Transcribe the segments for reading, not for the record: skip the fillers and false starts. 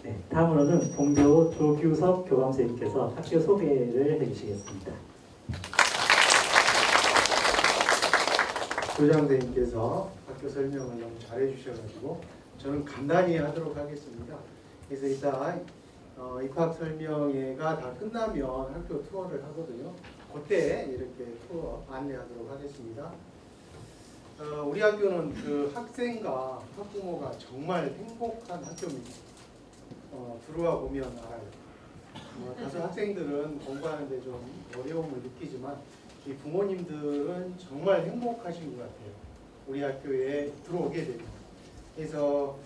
네, 다음으로는 본교 조규석 교감선생님께서 학교 소개를 해주시겠습니다. 교장선생님께서 학교 설명을 너무 잘해 주셔가지고 저는 간단히 하도록 하겠습니다. 그래서 이따 입학 설명회가 다 끝나면 학교 투어를 하거든요. 그때 이렇게 투어 안내하도록 하겠습니다. 우리 학교는 그 학생과 학부모가 정말 행복한 학교입니다. 들어와 보면 알아요. 다소 학생들은 공부하는데 좀 어려움을 느끼지만 이 부모님들은 정말 행복하신 것 같아요. 우리 학교에 들어오게 되면. 그래서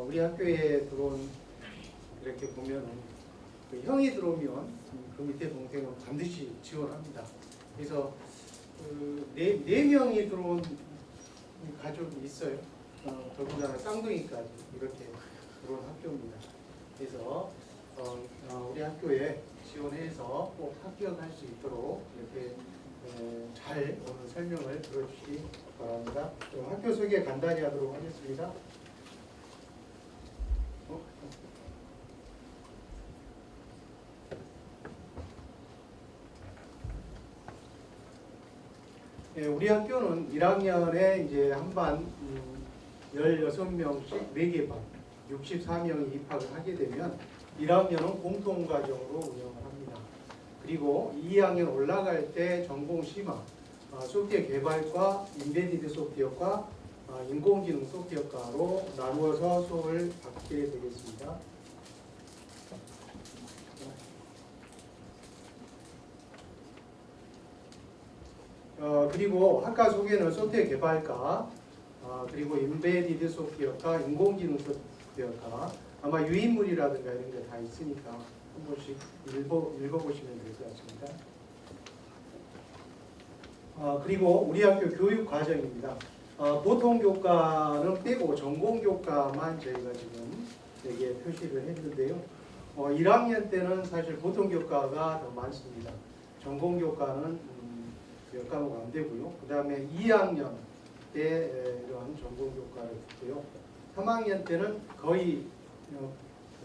우리 학교에 들어온 이렇게 보면 그 형이 들어오면 그 밑에 동생은 반드시 지원합니다. 그래서 네 명이 들어온 가족이 있어요. 더군다나 쌍둥이까지 이렇게 들어온 학교입니다. 그래서 우리 학교에 지원해서 꼭 합격할 수 있도록 이렇게 잘 오늘 설명을 들어주시기 바랍니다. 그럼 학교 소개 간단히 하도록 하겠습니다. 네, 우리 학교는 1학년에 이제 한반 16명씩 4개 반, 64명이 입학을 하게 되면 1학년은 공통과정으로 운영을 합니다. 그리고 2학년 올라갈 때 전공 심화, 소프트웨어 개발과 인베디드 소프트웨어과 인공지능 소프트웨어과로 나누어서 수업을 받게 되겠습니다. 그리고 학과 소개는 소프트웨어 개발과, 그리고 인베디드 소프트웨어과, 인공지능 소프트웨어과, 아마 유인물이라든가 이런 게 다 있으니까 한 번씩 읽어보시면 될 것 같습니다. 그리고 우리 학교 교육 과정입니다. 보통 교과는 빼고 전공 교과만 저희가 지금 여기에 표시를 했는데요. 1학년 때는 사실 보통 교과가 더 많습니다. 전공 교과는 몇 과목 안 되고요. 그 다음에 2학년 때 이런 전공 교과를 듣고요. 3학년 때는 거의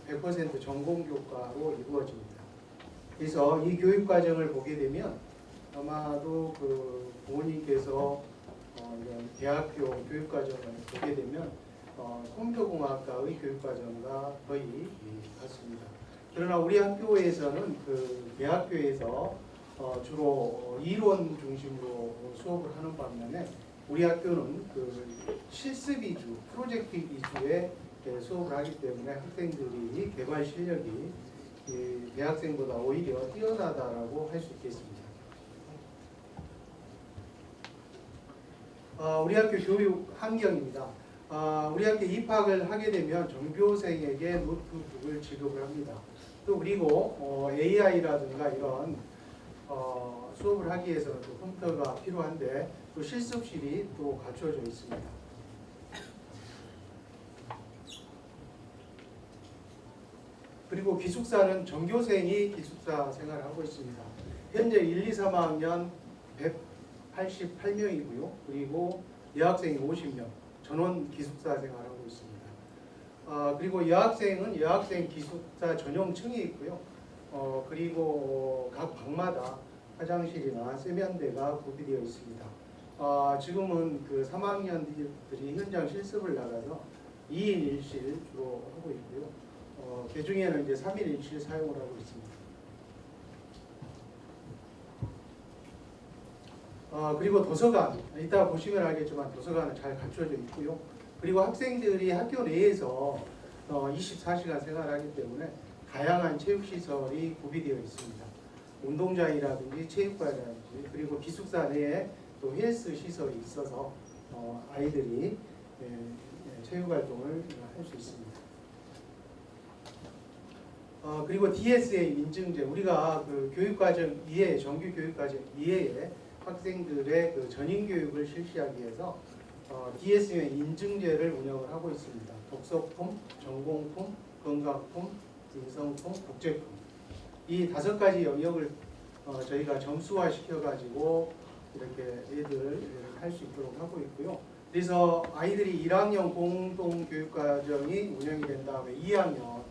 100% 전공 교과로 이루어집니다. 그래서 이 교육 과정을 보게 되면 아마도 그 부모님께서 이런 대학교 교육 과정을 보게 되면 컴퓨터공학과의 교육 과정과 거의 같습니다. 그러나 우리 학교에서는 그 대학교에서 주로 이론 중심으로 수업을 하는 반면에 우리 학교는 그 실습 위주, 프로젝트 위주의 수업을 하기 때문에 학생들이 개발 실력이 대학생보다 오히려 뛰어나다라고 할 수 있겠습니다. 우리 학교 교육 환경입니다. 우리 학교 입학을 하게 되면 전교생에게 노트북을 지급을 합니다. 또 그리고 AI라든가 이런 수업을 하기 위해서는 또 컴퓨터가 필요한데 또 실습실이 또 갖춰져 있습니다. 그리고 기숙사는 전교생이 기숙사 생활을 하고 있습니다. 현재 1, 2, 3학년 188명이고요. 그리고 여학생이 50명, 전원 기숙사 생활하고 있습니다. 그리고 여학생은 여학생 기숙사 전용층이 있고요. 그리고 각 방마다 화장실이나 세면대가 구비되어 있습니다. 지금은 그 3학년들이 현장 실습을 나가서 2인 1실 주로 하고 있고요. 개중에는 이제 3인 1실 사용을 하고 있습니다. 그리고 도서관, 이따 보시면 알겠지만 도서관은 잘 갖춰져 있고요. 그리고 학생들이 학교 내에서 24시간 생활하기 때문에 다양한 체육시설이 구비되어 있습니다. 운동장이라든지 체육관이라든지 그리고 기숙사 내에 또 헬스 시설이 있어서 아이들이 체육활동을 할 수 있습니다. 그리고 DSA 인증제, 우리가 그 교육과정 이해, 정규 교육과정 이해에 학생들의 그 전인교육을 실시하기 위해서 DSA 인증제를 운영을 하고 있습니다. 독서품, 전공품, 건강품, 인성품, 국제품, 이 5가지 영역을 저희가 점수화 시켜가지고 이렇게 애들 할 수 있도록 하고 있고요. 그래서 아이들이 1학년 공동교육과정이 운영이 된 다음에 2학년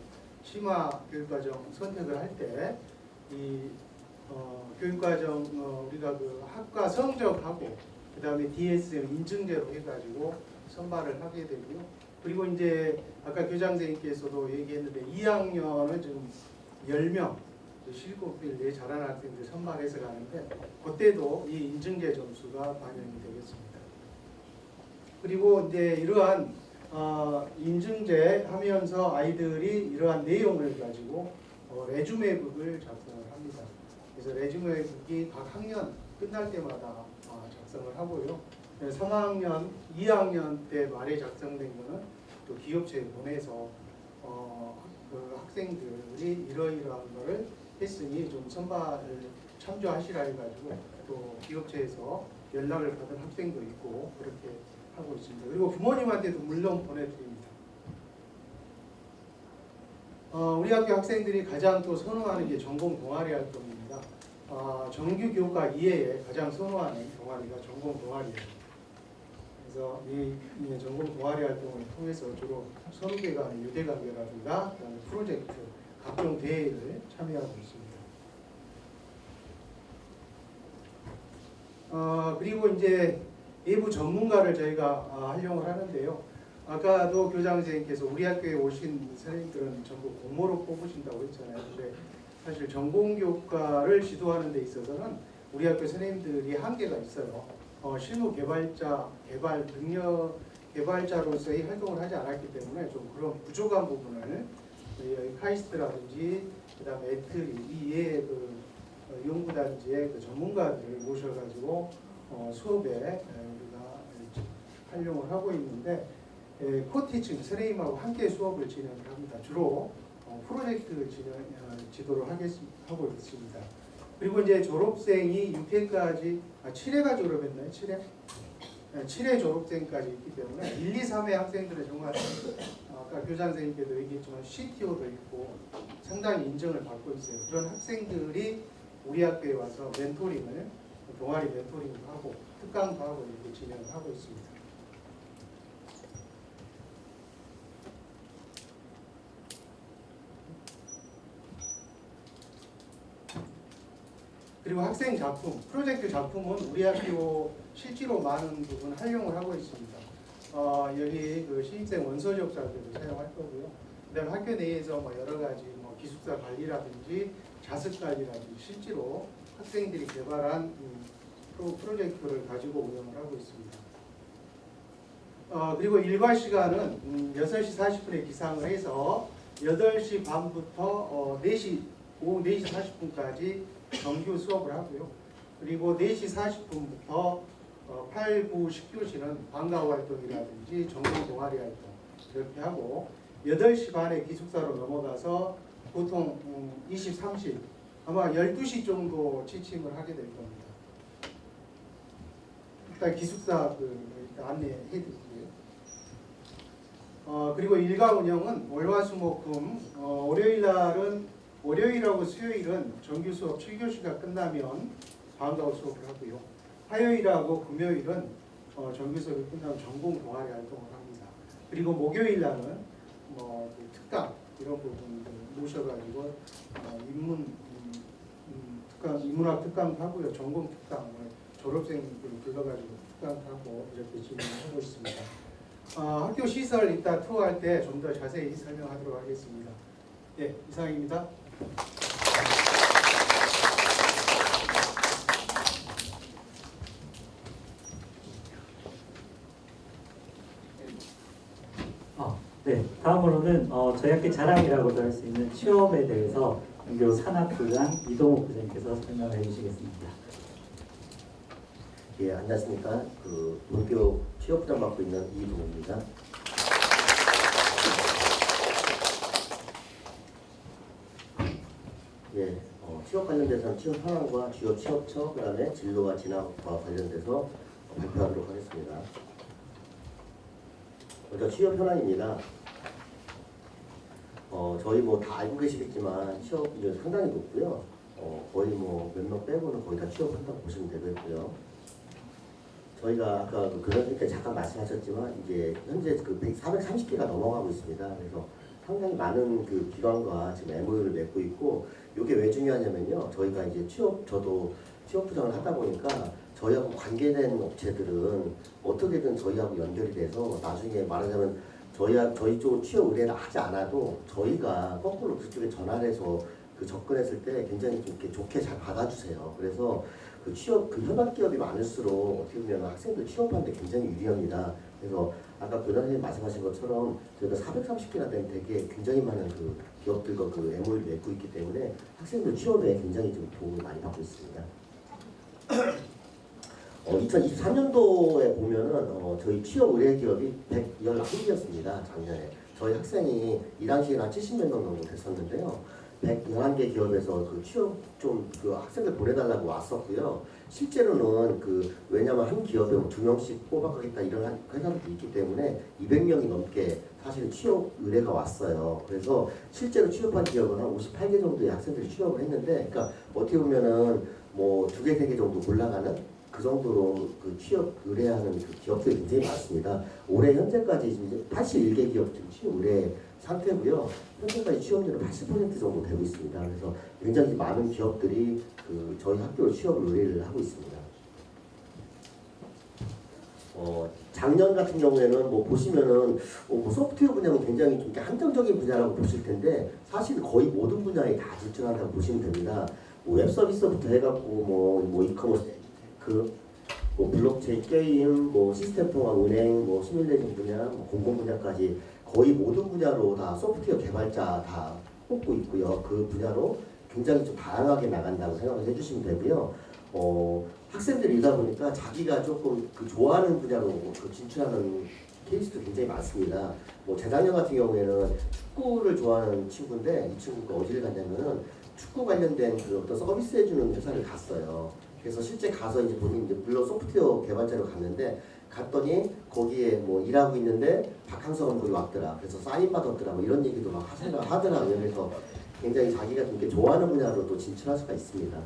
심화 교육과정 선택을 할 때 이 교육과정 우리가 그 학과 성적하고 그 다음에 DSM 인증제로 해가지고 선발을 하게 되고요. 그리고 이제 아까 교장선생님께서도 얘기했는데 2학년은 지금 10명 실기를 내 잘하는 학생들 선발해서 가는데 그때도 이 인증제 점수가 반영이 되겠습니다. 그리고 이제 이러한 인증제 하면서 아이들이 이러한 내용을 가지고 레주메북을 작성을 합니다. 그래서 레주메북이 각 학년 끝날 때마다 작성을 하고요. 3학년, 2학년 때 말에 작성된 거는 또 기업체에 보내서 그 학생들이 이러이러한 거를 했으니 좀 선발을 참조하시라 해가지고 또 기업체에서 연락을 받은 학생도 있고 그렇게 하고 있습니다. 그리고 부모님한테도 물론 보내드립니다. 우리 학교 학생들이 가장 또 선호하는 게 전공 동아리 활동입니다. 정규 교과 이외에 가장 선호하는 동아리가 전공 동아리예요. 그래서 이 전공 동아리 활동을 통해서 주로 선후배 간의 유대 관계라든가 그다음에 프로젝트, 각종 대회를 참여하고 있습니다. 그리고 이제 외부 전문가를 저희가 활용을 하는데요. 아까도 교장 선생님께서 우리 학교에 오신 선생님들은 전부 공모로 뽑으신다고 했잖아요. 근데 사실 전공교과를 지도하는 데 있어서는 우리 학교 선생님들이 한계가 있어요. 실무 개발자, 개발 능력 개발자로서의 활동을 하지 않았기 때문에 좀 그런 부족한 부분을 카이스트라든지 그다음에 애트리 이외의 그 연구단지의 그 전문가들을 모셔가지고 수업에 우리가 활용을 하고 있는데 코티칭 선생님하고 함께 수업을 진행을 합니다. 주로 프로젝트 지도를 하고 있습니다. 그리고 이제 졸업생이 6회까지 7회가 졸업했나요? 7회? 7회 졸업생까지 있기 때문에 1, 2, 3회 학생들은 정말 아까 교장 선생님께도 얘기했지만 CTO도 있고 상당히 인정을 받고 있어요. 그런 학생들이 우리 학교에 와서 멘토링을 동아리 멘토링도 하고 특강도 하고 이렇게 진행을 하고 있습니다. 그리고 학생 작품, 프로젝트 작품은 우리 학교 실제로 많은 부분 활용을 하고 있습니다. 여기 그 신입생 원서 접수할때도 사용할 거고요. 그다음에 학교 내에서 뭐 여러 가지 뭐 기숙사 관리라든지 자습 관리라든지 실제로 학생들이 개발한 프로젝트를 가지고 운영을 하고 있습니다. 그리고 일과 시간은 6시 40분에 기상을 해서 8시 반부터 오후 4시 40분까지 정규 수업을 하고요. 그리고 4시 40분부터 8, 9, 10교시는 방과 후 활동이라든지 전공 동아리 활동 이렇게 하고 8시 반에 기숙사로 넘어가서 보통 23시 아마 12시 정도 취침을 하게 될 겁니다. 일단 기숙사 일단 안내해 드릴게요. 그리고 일과 운영은 월화수목금 월요일하고 수요일은 정규 수업 7교시가 끝나면 방과 후 수업을 하고요. 화요일하고 금요일은 정규 수업이 끝나면 전공 동아리 활동을 합니다. 그리고 목요일 날은 특강 이런 부분들 모셔가지고 인문학 특강도 하고요. 전공 특강 졸업생들 불러가지고 특강도 하고 이렇게 진행하고 있습니다. 학교 시설 이따 투어할 때 좀 더 자세히 설명하도록 하겠습니다. 네, 이상입니다. 네, 다음으로는 저희 학교 자랑이라고도 할 수 있는 취업에 대해서 전교 산학부장 이동욱 부장님께서 설명을 해주시겠습니다. 예, 안녕하십니까. 문교 취업부장 맡고 있는 이동욱입니다. 예, 취업 관련돼서는 취업 현황과 주요 취업처, 그다음에 진로와 진학과 관련돼서 발표하도록 하겠습니다. 먼저 취업 현황입니다. 저희 다 알고 계시겠지만 취업 비율 상당히 높고요. 거의 몇 명 빼고는 거의 다 취업한다고 보시면 되겠고요. 저희가 아까 교장님께 잠깐 말씀하셨지만 이제 현재 430개가 넘어가고 있습니다. 그래서 상당히 많은 그 기관과 지금 MOU를 맺고 있고 이게 왜 중요하냐면요. 저희가 이제 저도 취업 부장을 하다 보니까 저희하고 관계된 업체들은 어떻게든 저희하고 연결이 돼서 나중에 말하자면 저희 쪽 취업 의뢰를 하지 않아도 저희가 거꾸로 그쪽에 전화를 해서 그 접근했을 때 굉장히 좀 이렇게 좋게 잘 받아주세요. 그래서 그 취업 그 협업 기업이 많을수록 어떻게 보면 학생들 취업하는데 굉장히 유리합니다. 그래서 아까 교장선생님 말씀하신 것처럼 저희가 430개나 되는 되게 굉장히 많은 그 기업들과 그 MOU를 맺고 있기 때문에 학생들 취업에 굉장히 좀 도움을 많이 받고 있습니다. 2023년도에 보면은 저희 취업 의뢰 기업이 111개였습니다. 작년에 저희 학생이 1학기에 한 70몇 명 정도 됐었는데요. 111개 기업에서 그 취업 좀 그 학생들 보내달라고 왔었고요. 실제로는 그 왜냐면 한 기업에 2명씩 뽑아가겠다 이런 회사들도 있기 때문에 200명이 넘게 사실 취업 의뢰가 왔어요. 그래서 실제로 취업한 기업은 한 58개 정도의 학생들이 취업을 했는데, 그러니까 어떻게 보면은 뭐 2개, 3개 정도 올라가는 그 정도로 그 취업 의뢰하는 그 기업들이 굉장히 많습니다. 올해 현재까지 지금 81개 기업 지금 취업 의뢰 상태고요. 현재까지 취업률은 80% 정도 되고 있습니다. 그래서 굉장히 많은 기업들이 그 저희 학교 취업 의뢰를 하고 있습니다. 작년 같은 경우에는 뭐 보시면은 뭐 소프트웨어 분야는 굉장히 좀 이렇게 한정적인 분야라고 보실 텐데 사실 거의 모든 분야에 다 진출한다고 보시면 됩니다. 뭐 웹 서비스부터 해갖고 뭐 이커머스 뭐 블록체인 게임, 뭐 시스템 통합 은행, 뭐 시뮬레이션 분야, 뭐 공공 분야까지 거의 모든 분야로 다 소프트웨어 개발자 다 뽑고 있고요. 그 분야로 굉장히 좀 다양하게 나간다고 생각을 해주시면 되고요. 학생들이다 보니까 자기가 조금 그 좋아하는 분야로 그 진출하는 케이스도 굉장히 많습니다. 뭐 재작년 같은 경우에는 축구를 좋아하는 친구인데 이 친구가 어디를 갔냐면은 축구 관련된 그 어떤 서비스 해주는 회사를 갔어요. 그래서 실제 가서 이제 본인 이제 물론 소프트웨어 개발자로 갔는데 갔더니 거기에 뭐 일하고 있는데 박항서 거기 왔더라. 그래서 사인 받았더라. 뭐 이런 얘기도 막 하더라고요. 그래서 굉장히 자기가 좀 이렇게 좋아하는 분야로 또 진출할 수가 있습니다.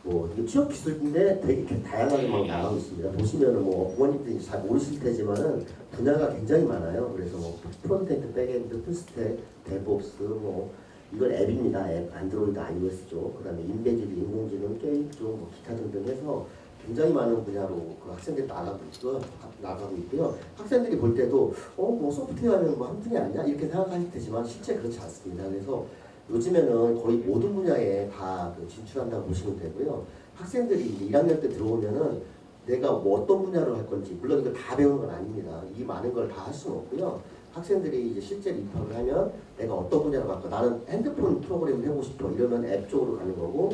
뭐 이게 취업 기술인데 되게 다양하게 막 나가고 있습니다. 보시면은 뭐 부모님들이 잘 모르실 테지만은 분야가 굉장히 많아요. 그래서 뭐 프론트엔드, 백엔드, 풀스택, 데브옵스 뭐 이건 앱입니다. 앱, 안드로이드, iOS 쪽, 그다음에 인베디드, 인공지능, 게임 쪽, 뭐 기타 등등 해서 굉장히 많은 분야로 그 학생들이 나가고 있고요. 학생들이 볼 때도 뭐 소프트웨어는 뭐 한 분야 아니야 이렇게 생각하실 테지만 실제 그렇지 않습니다. 그래서 요즘에는 거의 모든 분야에 다 진출한다고 보시면 되고요. 학생들이 이제 1학년 때 들어오면은 내가 뭐 어떤 분야로 할 건지 물론 이걸 다 배우는 건 아닙니다. 이 많은 걸 다 할 수는 없고요. 학생들이 이제 실제로 입학을 하면 내가 어떤 분야로 갈까? 나는 핸드폰 프로그램을 해보고 싶어. 이러면 앱 쪽으로 가는 거고,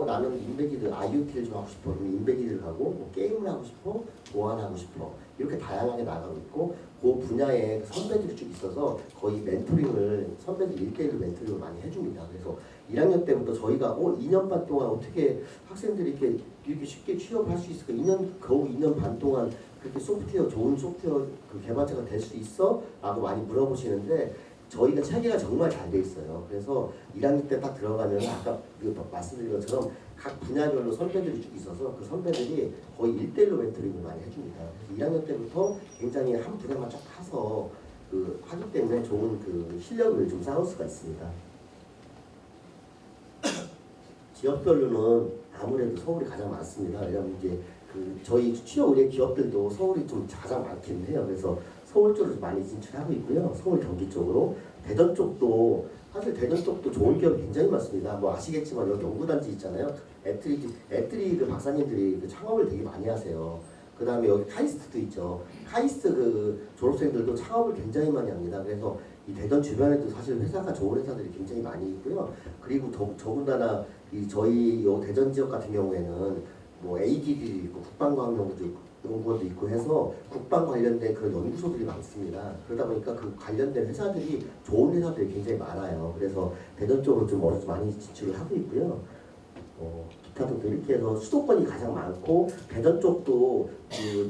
나는 인베디드, IoT를 좀 하고 싶어. 그러면 인베디드를 가고, 뭐 게임을 하고 싶어, 보안하고 싶어. 이렇게 다양하게 나가고 있고, 그 분야에 선배들이 쭉 있어서 거의 멘토링을 선배들 1대1로 멘토링을 많이 해줍니다. 그래서 1학년 때부터 저희가 2년 반 동안 어떻게 학생들이 이렇게 쉽게 취업할 수 있을까? 겨우 2년 반 동안 그렇게 좋은 소프트웨어 그 개발자가 될 수 있어? 라고 많이 물어보시는데 저희가 체계가 정말 잘 돼 있어요. 그래서 1학년 때 딱 들어가면 아까 말씀드린 것처럼 각 분야별로 선배들이 쭉 있어서 그 선배들이 거의 1대1로 멘토링을 많이 해줍니다. 그래서 1학년 때부터 굉장히 한 분야만 쫙 파서 하기 때문에 좋은 그 실력을 좀 쌓을 수가 있습니다. 지역별로는 아무래도 서울이 가장 많습니다. 왜냐하면 이제 저희 취업 의뢰 기업들도 서울이 좀 가장 많긴 해요. 그래서 서울 쪽으로 많이 진출하고 있고요. 서울 경기 쪽으로 대전 쪽도 사실 대전 쪽도 좋은 기업이 굉장히 많습니다. 뭐 아시겠지만 여기 연구단지 있잖아요. 애트리 그 박사님들이 그 창업을 되게 많이 하세요. 그 다음에 여기 카이스트도 있죠. 카이스트 그 졸업생들도 창업을 굉장히 많이 합니다. 그래서 이 대전 주변에도 사실 회사가 좋은 회사들이 굉장히 많이 있고요. 그리고 더군다나 저희 요 대전 지역 같은 경우에는 뭐 ADD도 있고 국방과학연구원도 있고 해서 국방 관련된 그런 연구소들이 많습니다. 그러다 보니까 그 관련된 회사들이 좋은 회사들이 굉장히 많아요. 그래서 대전 쪽으로 좀 많이 진출을 하고 있고요. 기타 등등 이렇게 해서 수도권이 가장 많고 대전 쪽도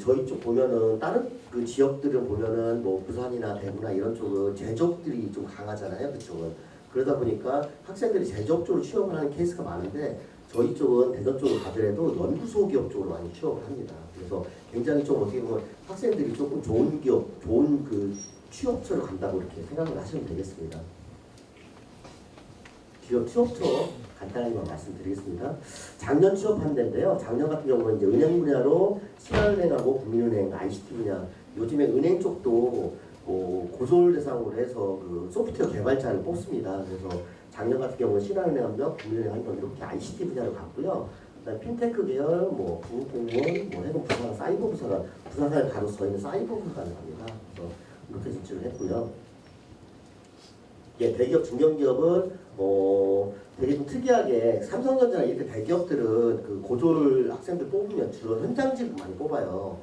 저희 쪽 보면은 다른 그 지역들을 보면은 뭐 부산이나 대구나 이런 쪽은 제조업들이 좀 강하잖아요. 그쪽은. 그러다 보니까 학생들이 제조업 쪽으로 취업을 하는 케이스가 많은데 저희 쪽은 대전 쪽으로 가더라도 연구소 기업 쪽으로 많이 취업을 합니다. 그래서 굉장히 좀 어떻게 보면 학생들이 조금 좋은 기업, 좋은 그 취업처를 간다고 이렇게 생각을 하시면 되겠습니다. 기업 취업처 간단하게만 말씀드리겠습니다. 작년 취업한 데인데요. 작년 같은 경우는 이제 은행 분야로 신한은행하고 국민은행, ICT 분야. 요즘에 은행 쪽도 고졸 대상으로 해서 그 소프트웨어 개발자를 뽑습니다. 그래서 작년 같은 경우는 신한은행 한 명, 국민은행 한 명 이렇게 ICT 분야로 갔고요. 그다음 핀테크 계열, 뭐 국공무원, 뭐 해군 부사관, 사이버 부사관, 부사관을 가로서 저희는 사이버 부사관을 합니다. 그래서 이렇게 진출을 했고요. 예, 대기업, 중견기업은 되게 좀 특이하게 삼성전자나 이렇게 대기업들은 그 고졸 학생들 뽑으면 주로 현장직 많이 뽑아요.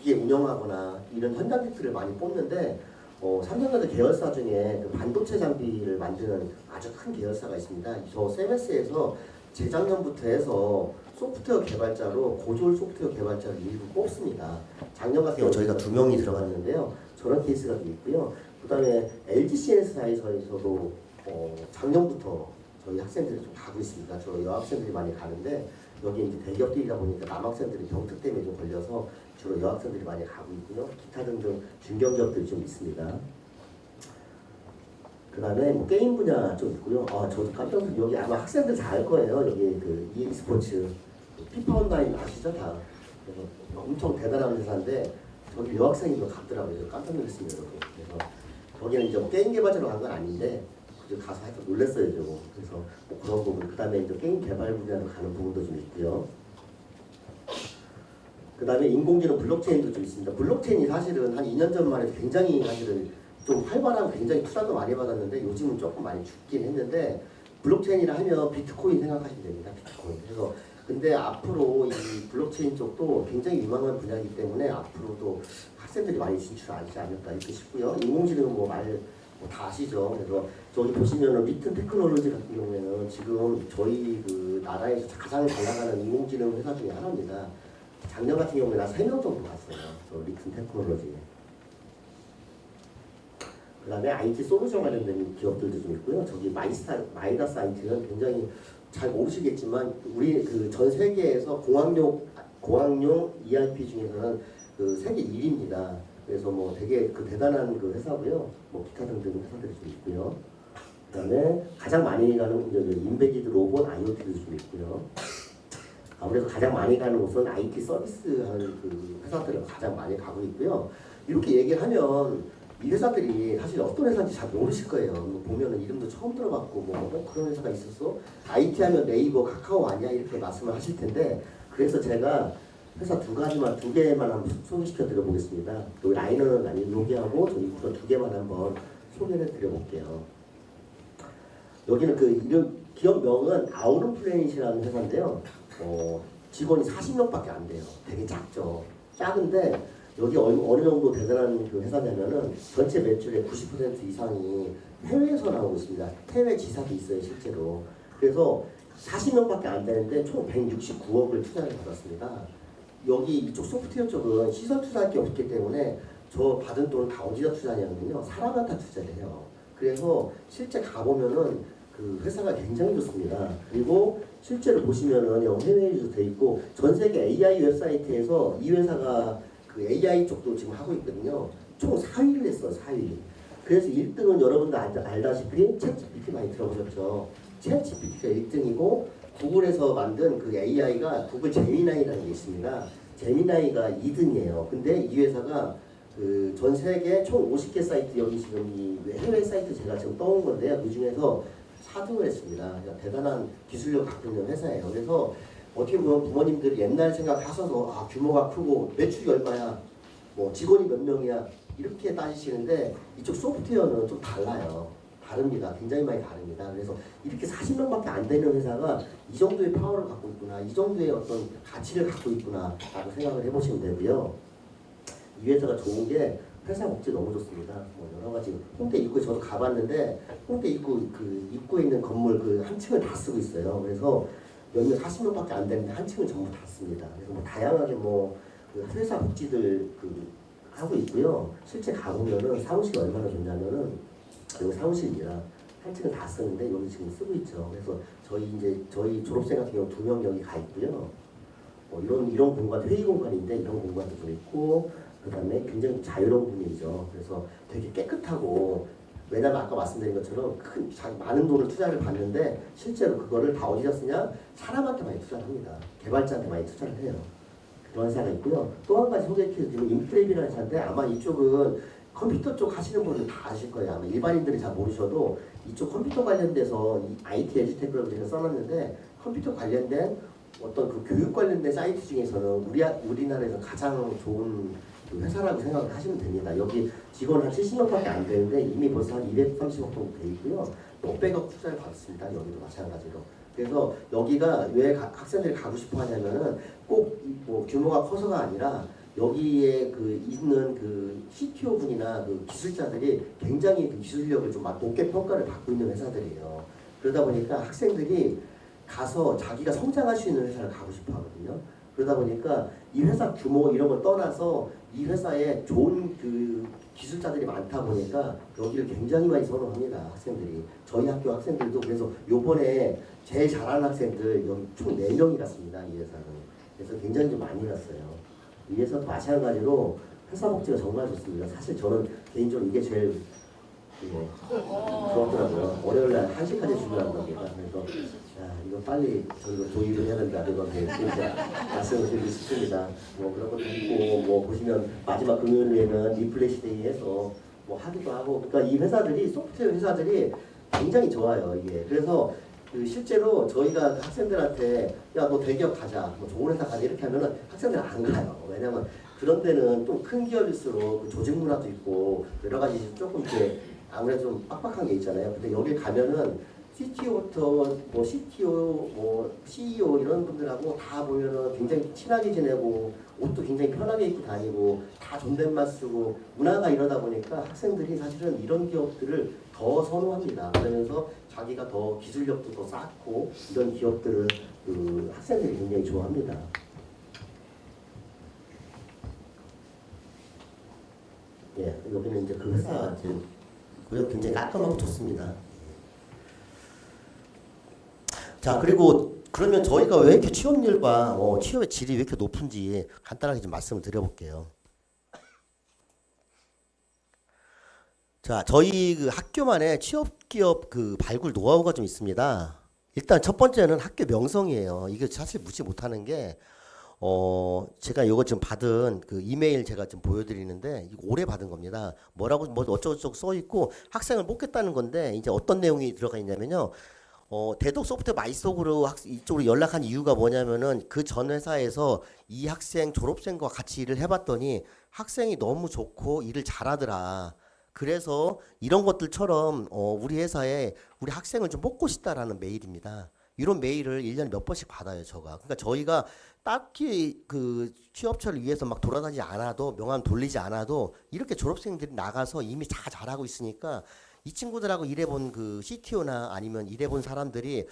기계 운영하거나 이런 현장직들을 많이 뽑는데 삼성전자 계열사 중에 그 반도체 장비를 만드는 아주 큰 계열사가 있습니다. 저 세메스에서 재작년부터 해서 소프트웨어 개발자로 고졸 소프트웨어 개발자를 일부 뽑습니다. 작년 같은 경우 저희가 2명이 들어갔는데요. 저런 케이스가 좀 있고요. 그 다음에 LG CNS사에서도 작년부터 저희 학생들이 좀 가고 있습니다. 저 여학생들이 많이 가는데 여기 이제 대기업들이다 보니까 남학생들이 병특 때문에 좀 걸려서 주로 여학생들이 많이 가고 있고요. 기타 등등 중견기업들이 좀 있습니다. 그 다음에 뭐 게임 분야 좀 있고요. 저도 깜짝 놀랐어요. 여기 아마 학생들 다 알 거예요. 여기 그 EA 스포츠 피파 온라인 아시죠? 다. 그래서 엄청 대단한 회사인데 저기 여학생이 좀 갔더라고요. 깜짝 놀랐습니다. 여러분. 그래서 거기는 이제 게임 개발자로 간 건 아닌데 가서 하여튼 놀랐어요. 저거. 그래서 뭐 그런 부분. 그 다음에 이제 게임 개발 분야로 가는 부분도 좀 있고요. 그 다음에 인공지능 블록체인도 좀 있습니다. 블록체인이 사실은 한 2년 전만 해도 굉장히 사실은 좀 활발하고 굉장히 투자도 많이 받았는데 요즘은 조금 많이 죽긴 했는데 블록체인이라 하면 비트코인 생각하시면 됩니다. 비트코인. 그래서 근데 앞으로 이 블록체인 쪽도 굉장히 유망한 분야이기 때문에 앞으로도 학생들이 많이 진출하지 않을까 이렇게 싶고요. 인공지능은 뭐 다 아시죠. 그래서 저기 보시면은 리튼 테크놀로지 같은 경우에는 지금 저희 그 나라에서 가장 잘 나가는 인공지능 회사 중에 하나입니다. 작년 같은 경우에 나 3명 정도 갔어요. 저 리튼 테크놀로지. 그 다음에 IT 솔루션 관련된 기업들도 좀 있고요. 저기 마이다스 IT는 굉장히 잘 모르시겠지만 우리 그 전 세계에서 공학용 ERP 중에서는 그 세계 1위입니다. 그래서 뭐 되게 그 대단한 그 회사고요. 뭐 기타 등등 회사들이 좀 있고요. 그다음에 가장 많이 가는 이제 인베디드 로봇 IoT도 좀 있고요. 아무래도 가장 많이 가는 곳은 IT 서비스 하는 그 회사들은 가장 많이 가고 있고요. 이렇게 얘기를 하면 이 회사들이 사실 어떤 회사인지 잘 모르실 거예요. 보면은 이름도 처음 들어봤고 그런 회사가 있었어? IT 하면 네이버, 카카오 아니야? 이렇게 말씀을 하실 텐데 그래서 제가 회사 두 개만 한번 소개시켜 드려보겠습니다. 또 라이너는 아니 여기하고 저희 우선 2개만 한번 소개를 드려볼게요. 여기는 그 이름 기업명은 아우른 플래닛이라는 회사인데요. 직원이 40명밖에 안 돼요. 되게 작죠. 작은데 여기 어느 정도 대단한 그 회사냐면은 전체 매출의 90% 이상이 해외에서 나오고 있습니다. 해외 지사도 있어요, 실제로. 그래서 40명밖에 안 되는데 총 169억을 투자를 받았습니다. 여기 이쪽 소프트웨어 쪽은 시설 투자할 게 없기 때문에 저 받은 돈을 다 어디다 투자하냐면요. 사람한테 투자를 해요. 그래서 실제 가보면은 그 회사가 굉장히 좋습니다. 그리고 실제로 보시면은 해외에도 돼 있고 전 세계 AI 웹사이트에서 이 회사가 그 AI 쪽도 지금 하고 있거든요. 총 4위를 했어요. 4위. 그래서 1등은 여러분들 알다시피 챗GPT 많이 들어보셨죠. 챗GPT가 1등이고 구글에서 만든 그 AI가 구글 제미나이라는 게 있습니다. 제미나이가 2등이에요. 근데 이 회사가 그 전 세계 총 50개 사이트 여기 지금 이 해외 사이트 제가 지금 떠온 건데요. 그 중에서 4등을 했습니다. 그러니까 대단한 기술력 갖고 있는 회사예요. 그래서 어떻게 보면 부모님들이 옛날 생각하셔서 규모가 크고 매출이 얼마야, 뭐 직원이 몇 명이야 이렇게 따지시는데 이쪽 소프트웨어는 좀 달라요. 다릅니다. 굉장히 많이 다릅니다. 그래서 이렇게 40명밖에 안 되는 회사가 이 정도의 파워를 갖고 있구나, 이 정도의 어떤 가치를 갖고 있구나 라고 생각을 해보시면 되고요. 이 회사가 좋은 게 회사 복지 너무 좋습니다. 뭐 여러 가지 홍대 입구에 저도 가봤는데 홍대 입구 그 입구에 있는 건물 그 한 층을 다 쓰고 있어요. 그래서 몇몇 40명밖에 안 되는데 한 층을 전부 다 씁니다. 그래서 뭐 다양하게 그 회사 복지들 그 하고 있고요. 실제 가보면은 사무실이 얼마나 좋냐면은 여기 사무실입니다. 8층을 다 쓰는데 여기 지금 쓰고 있죠. 그래서 저희 졸업생 같은 경우 2명 여기 가 있고요. 이런 공간, 회의 공간인데 이런 공간도 좀 있고, 그다음에 굉장히 자유로운 분위기죠. 그래서 되게 깨끗하고, 왜냐면 아까 말씀드린 것처럼 많은 돈을 투자를 받는데 실제로 그거를 다 어디다 쓰냐? 사람한테 많이 투자를 합니다. 개발자한테 많이 투자를 해요. 그런 회사가 있고요. 또 한 가지 소개해드리면 인프레이라는 회사인데, 아마 이쪽은 컴퓨터 쪽 하시는 분들 다 아실 거예요. 아마 일반인들이 잘 모르셔도 이쪽 컴퓨터 관련돼서 이 IT 에듀테크라고 제가 써놨는데, 컴퓨터 관련된 어떤 그 교육 관련된 사이트 중에서는 우리나라에서 가장 좋은 그 회사라고 생각을 하시면 됩니다. 여기 직원 한 70명밖에 안 되는데 이미 벌써 한 230억 정도 돼 있고요. 몇백억 투자를 받습니다. 여기도 마찬가지로. 그래서 여기가 왜 학생들이 가고 싶어 하냐면은 꼭 뭐 규모가 커서가 아니라 여기에 그 있는 그 CTO 분이나 그 기술자들이 굉장히 그 기술력을 좀 높게 평가를 받고 있는 회사들이에요. 그러다 보니까 학생들이 가서 자기가 성장할 수 있는 회사를 가고 싶어 하거든요. 그러다 보니까 이 회사 규모 이런 걸 떠나서 이 회사에 좋은 그 기술자들이 많다 보니까 여기를 굉장히 많이 선호합니다. 학생들이. 저희 학교 학생들도. 그래서 요번에 제일 잘하는 학생들 여기 총 4명이 갔습니다. 이 회사는. 그래서 굉장히 좀 많이 갔어요. 이 회사도 마찬가지로 회사 복지가 정말 좋습니다. 사실 저는 개인적으로 이게 제일 그렇더라고요. 월요일날 1시까지 출근한답니다. 그래서 이거 빨리 저희가 조율을 해야 된다. 이건 진짜 말씀을 드리고 싶습니다. 뭐 그런 것도 있고, 뭐 보시면 마지막 금요일에는 리플래시 데이 해서 뭐 하기도 하고, 그러니까 이 회사들이, 소프트웨어 회사들이 굉장히 좋아요. 이게. 그래서 그 실제로 저희가 학생들한테 야 너 대기업 가자, 뭐 좋은 회사 가자 이렇게 하면은 학생들 안 가요. 왜냐면 그런 데는 좀 큰 기업일수록 그 조직 문화도 있고 여러 가지 조금 이렇게 아무래도 좀 빡빡한 게 있잖아요. 근데 여기 가면은 CTO부터 뭐 CTO, 뭐 CEO 이런 분들하고 다 보면은 굉장히 친하게 지내고 옷도 굉장히 편하게 입고 다니고 다 존댓말 쓰고 문화가 이러다 보니까 학생들이 사실은 이런 기업들을 더 선호합니다. 그러면서 자기가 더 기술력도 더 쌓고 이런 기업들을 그 학생들이 굉장히 좋아합니다. 예, 여기는 이제 그 회사 굉장히 깔끔하고 좋습니다. 자, 그리고 그러면 저희가 왜 이렇게 취업률과 취업의 질이 왜 이렇게 높은지 간단하게 좀 말씀을 드려볼게요. 자, 저희 그 학교만의 취업기업 그 발굴 노하우가 좀 있습니다. 일단 첫 번째는 학교 명성이에요. 이게 사실 무시 못하는 게 제가 이거 지금 받은 그 이메일 제가 지금 보여드리는데 이거 올해 받은 겁니다. 뭐라고 뭐 어쩌고저쩌고 써 있고 학생을 뽑겠다는 건데 이제 어떤 내용이 들어가 있냐면요. 대덕 소프트웨어 마이속으로 이쪽으로 연락한 이유가 뭐냐면은 그 전 회사에서 이 학생 졸업생과 같이 일을 해봤더니 학생이 너무 좋고 일을 잘하더라. 그래서 이런 것들처럼 우리 회사에 우리 학생을 좀 뽑고 싶다라는 메일입니다. 이런 메일을 1년에 몇 번씩 받아요, 저가. 그러니까 저희가 딱히 그 취업처를 위해서 막 돌아다니지 않아도 명함 돌리지 않아도 이렇게 졸업생들이 나가서 이미 다 잘하고 있으니까 이 친구들하고 일해본 그 CTO나 아니면 일해본 사람들이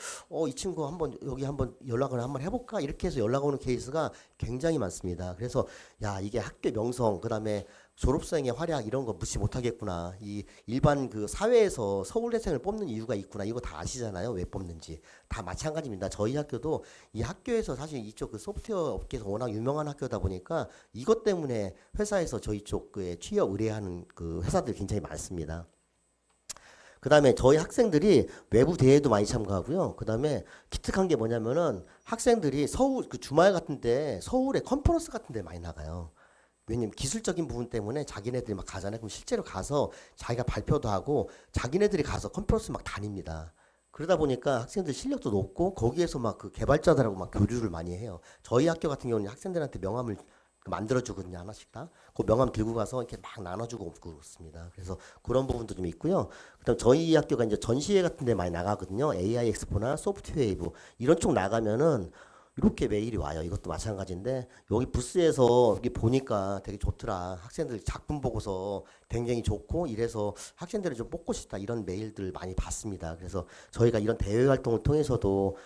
이 친구 여기 한번 연락을 한번 해볼까 이렇게 해서 연락 오는 케이스가 굉장히 많습니다. 그래서 야 이게 학교 명성 그다음에 졸업생의 활약 이런 거 무시 못하겠구나. 이 일반 그 사회에서 서울대생을 뽑는 이유가 있구나. 이거 다 아시잖아요. 왜 뽑는지. 다 마찬가지입니다. 저희 학교도 이 학교에서 사실 이쪽 그 소프트웨어 업계에서 워낙 유명한 학교다 보니까 이것 때문에 회사에서 저희 쪽에 취업 의뢰하는 그 회사들 굉장히 많습니다. 그 다음에 저희 학생들이 외부 대회도 많이 참가하고요. 그 다음에 기특한 게 뭐냐면은 학생들이 서울 그 주말 같은 때 서울에 컨퍼런스 같은 데 많이 나가요. 왜냐면 기술적인 부분 때문에 자기네들이 막 가잖아요. 그럼 실제로 가서 자기가 발표도 하고 자기네들이 가서 컨퍼런스 막 다닙니다. 그러다 보니까 학생들 실력도 높고 거기에서 막 그 개발자들하고 막 교류를 많이 해요. 저희 학교 같은 경우는 학생들한테 명함을 만들어주거든요. 하나씩 다. 그 명함 들고 가서 이렇게 막 나눠주고 그렇습니다. 그래서 그런 부분도 좀 있고요. 그다음 저희 학교가 이제 전시회 같은 데 많이 나가거든요. AI 엑스포나 소프트웨이브 이런 쪽 나가면은 이렇게 메일이 와요. 이것도 마찬가지인데 여기 부스에서 여기 보니까 되게 좋더라. 학생들 작품 보고서 굉장히 좋고 이래서 학생들을 좀 뽑고 싶다 이런 메일들 많이 받습니다. 그래서 저희가 이런 대외 활동을 통해서도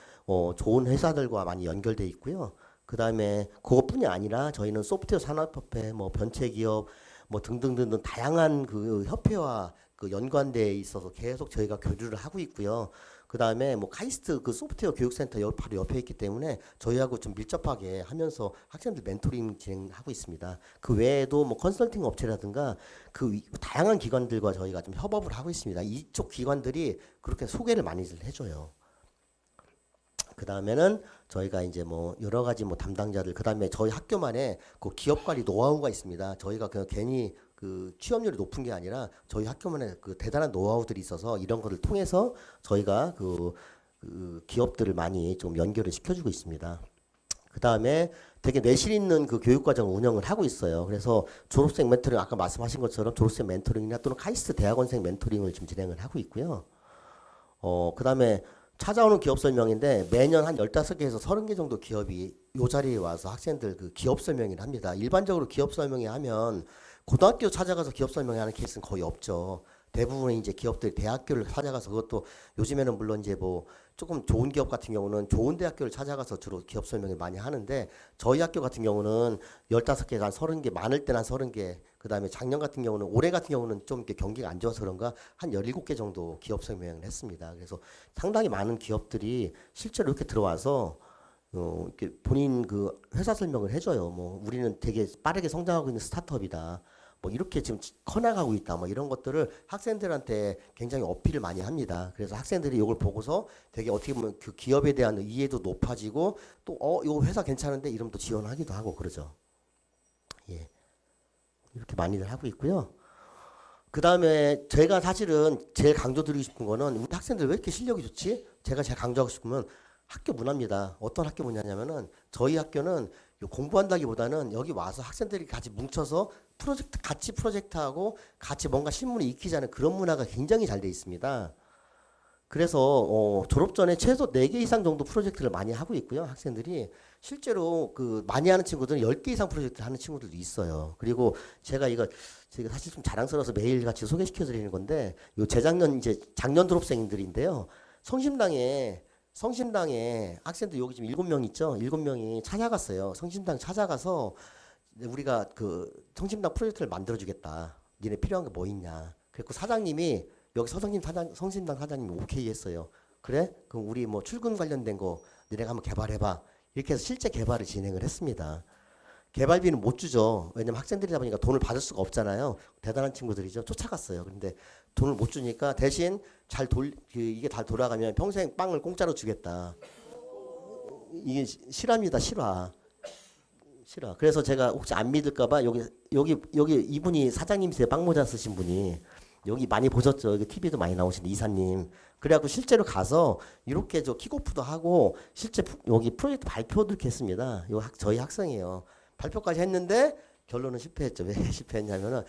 좋은 회사들과 많이 연결돼 있고요. 그 다음에 그것뿐이 아니라 저희는 소프트웨어 산업협회, 뭐 변체기업, 뭐 등등등등 다양한 그 협회와 그 연관대에 있어서 계속 저희가 교류를 하고 있고요. 그 다음에 뭐 카이스트 그 소프트웨어 교육센터 바로 옆에 있기 때문에 저희하고 좀 밀접하게 하면서 학생들 멘토링 진행하고 있습니다. 그 외에도 뭐 컨설팅 업체라든가 그 다양한 기관들과 저희가 좀 협업을 하고 있습니다. 이쪽 기관들이 그렇게 소개를 많이 해줘요. 그 다음에는 저희가 이제 뭐 여러 가지 뭐 담당자들, 그 다음에 저희 학교만의 그 기업 관리 노하우가 있습니다. 저희가 그냥 괜히 그 취업률이 높은 게 아니라 저희 학교만의 그 대단한 노하우들이 있어서 이런 거를 통해서 저희가 그 기업들을 많이 좀 연결을 시켜주고 있습니다. 그 다음에 되게 내실 있는 그 교육과정 운영을 하고 있어요. 그래서 졸업생 멘토링, 아까 말씀하신 것처럼 졸업생 멘토링이나 또는 카이스트 대학원생 멘토링을 좀 진행을 하고 있고요. 그 다음에 찾아오는 기업 설명인데 매년 한 15개에서 30개 정도 기업이 이 자리에 와서 학생들 그 기업 설명을 합니다. 일반적으로 기업 설명회 하면 고등학교 찾아가서 기업 설명회하는 케이스는 거의 없죠. 대부분의 이제 기업들이 대학교를 찾아가서, 그것도 요즘에는 물론 이제 뭐 조금 좋은 기업 같은 경우는 좋은 대학교를 찾아가서 주로 기업 설명을 많이 하는데, 저희 학교 같은 경우는 15개가 한 30개, 많을 때는 한 30개, 그 다음에 작년 같은 경우는, 올해 같은 경우는 좀 이렇게 경기가 안 좋아서 그런가 한 17개 정도 기업 설명을 했습니다. 그래서 상당히 많은 기업들이 실제로 이렇게 들어와서 이렇게 본인 그 회사 설명을 해줘요. 뭐 우리는 되게 빠르게 성장하고 있는 스타트업이다. 뭐 이렇게 지금 커나가고 있다. 뭐 이런 것들을 학생들한테 굉장히 어필을 많이 합니다. 그래서 학생들이 이걸 보고서 되게 어떻게 보면 그 기업에 대한 이해도 높아지고, 또 이거 회사 괜찮은데 이러면 또 지원하기도 하고 그러죠. 예. 이렇게 많이들 하고 있고요. 그 다음에 제가 사실은 제일 강조드리고 싶은 거는, 우리 학생들 왜 이렇게 실력이 좋지? 제가 제일 강조하고 싶으면 학교 문화입니다. 어떤 학교 문화냐면은, 저희 학교는 공부한다기보다는 여기 와서 학생들이 같이 뭉쳐서 같이 프로젝트하고 같이 뭔가 실무를 익히자는 그런 문화가 굉장히 잘 돼 있습니다. 그래서 졸업 전에 최소 4개 이상 정도 프로젝트를 많이 하고 있고요. 학생들이 실제로 그 많이 하는 친구들은 10개 이상 프로젝트를 하는 친구들도 있어요. 그리고 제가 사실 좀 자랑스러워서 매일 같이 소개시켜 드리는 건데, 요 재작년 이제 작년 졸업생들인데요. 성심당에 학생들 여기 지금 7명 있죠. 7명이 찾아갔어요. 성심당 찾아가서 우리가 그 성심당 프로젝트를 만들어 주겠다. 니네 필요한 게 뭐 있냐. 그래서 사장님이, 여기 성심당 사장님이 오케이 했어요. 그래? 그럼 우리 뭐 출근 관련된 거 니네가 한번 개발해봐. 이렇게 해서 실제 개발을 진행을 했습니다. 개발비는 못 주죠. 왜냐면 학생들이다 보니까 돈을 받을 수가 없잖아요. 대단한 친구들이죠. 쫓아갔어요. 근데 돈을 못 주니까 대신 이게 잘 돌아가면 평생 빵을 공짜로 주겠다. 이게 실화입니다. 실화. 그래서 제가 혹시 안 믿을까봐 여기 이분이 사장님이세요. 빵 모자 쓰신 분이. 여기 많이 보셨죠? 여기 TV도 많이 나오시는 이사님. 그래갖고 실제로 가서 이렇게 킥오프도 하고 실제 여기 프로젝트 발표도 이렇게 했습니다. 저희 학생이에요. 발표까지 했는데 결론은 실패했죠. 왜 실패했냐면은,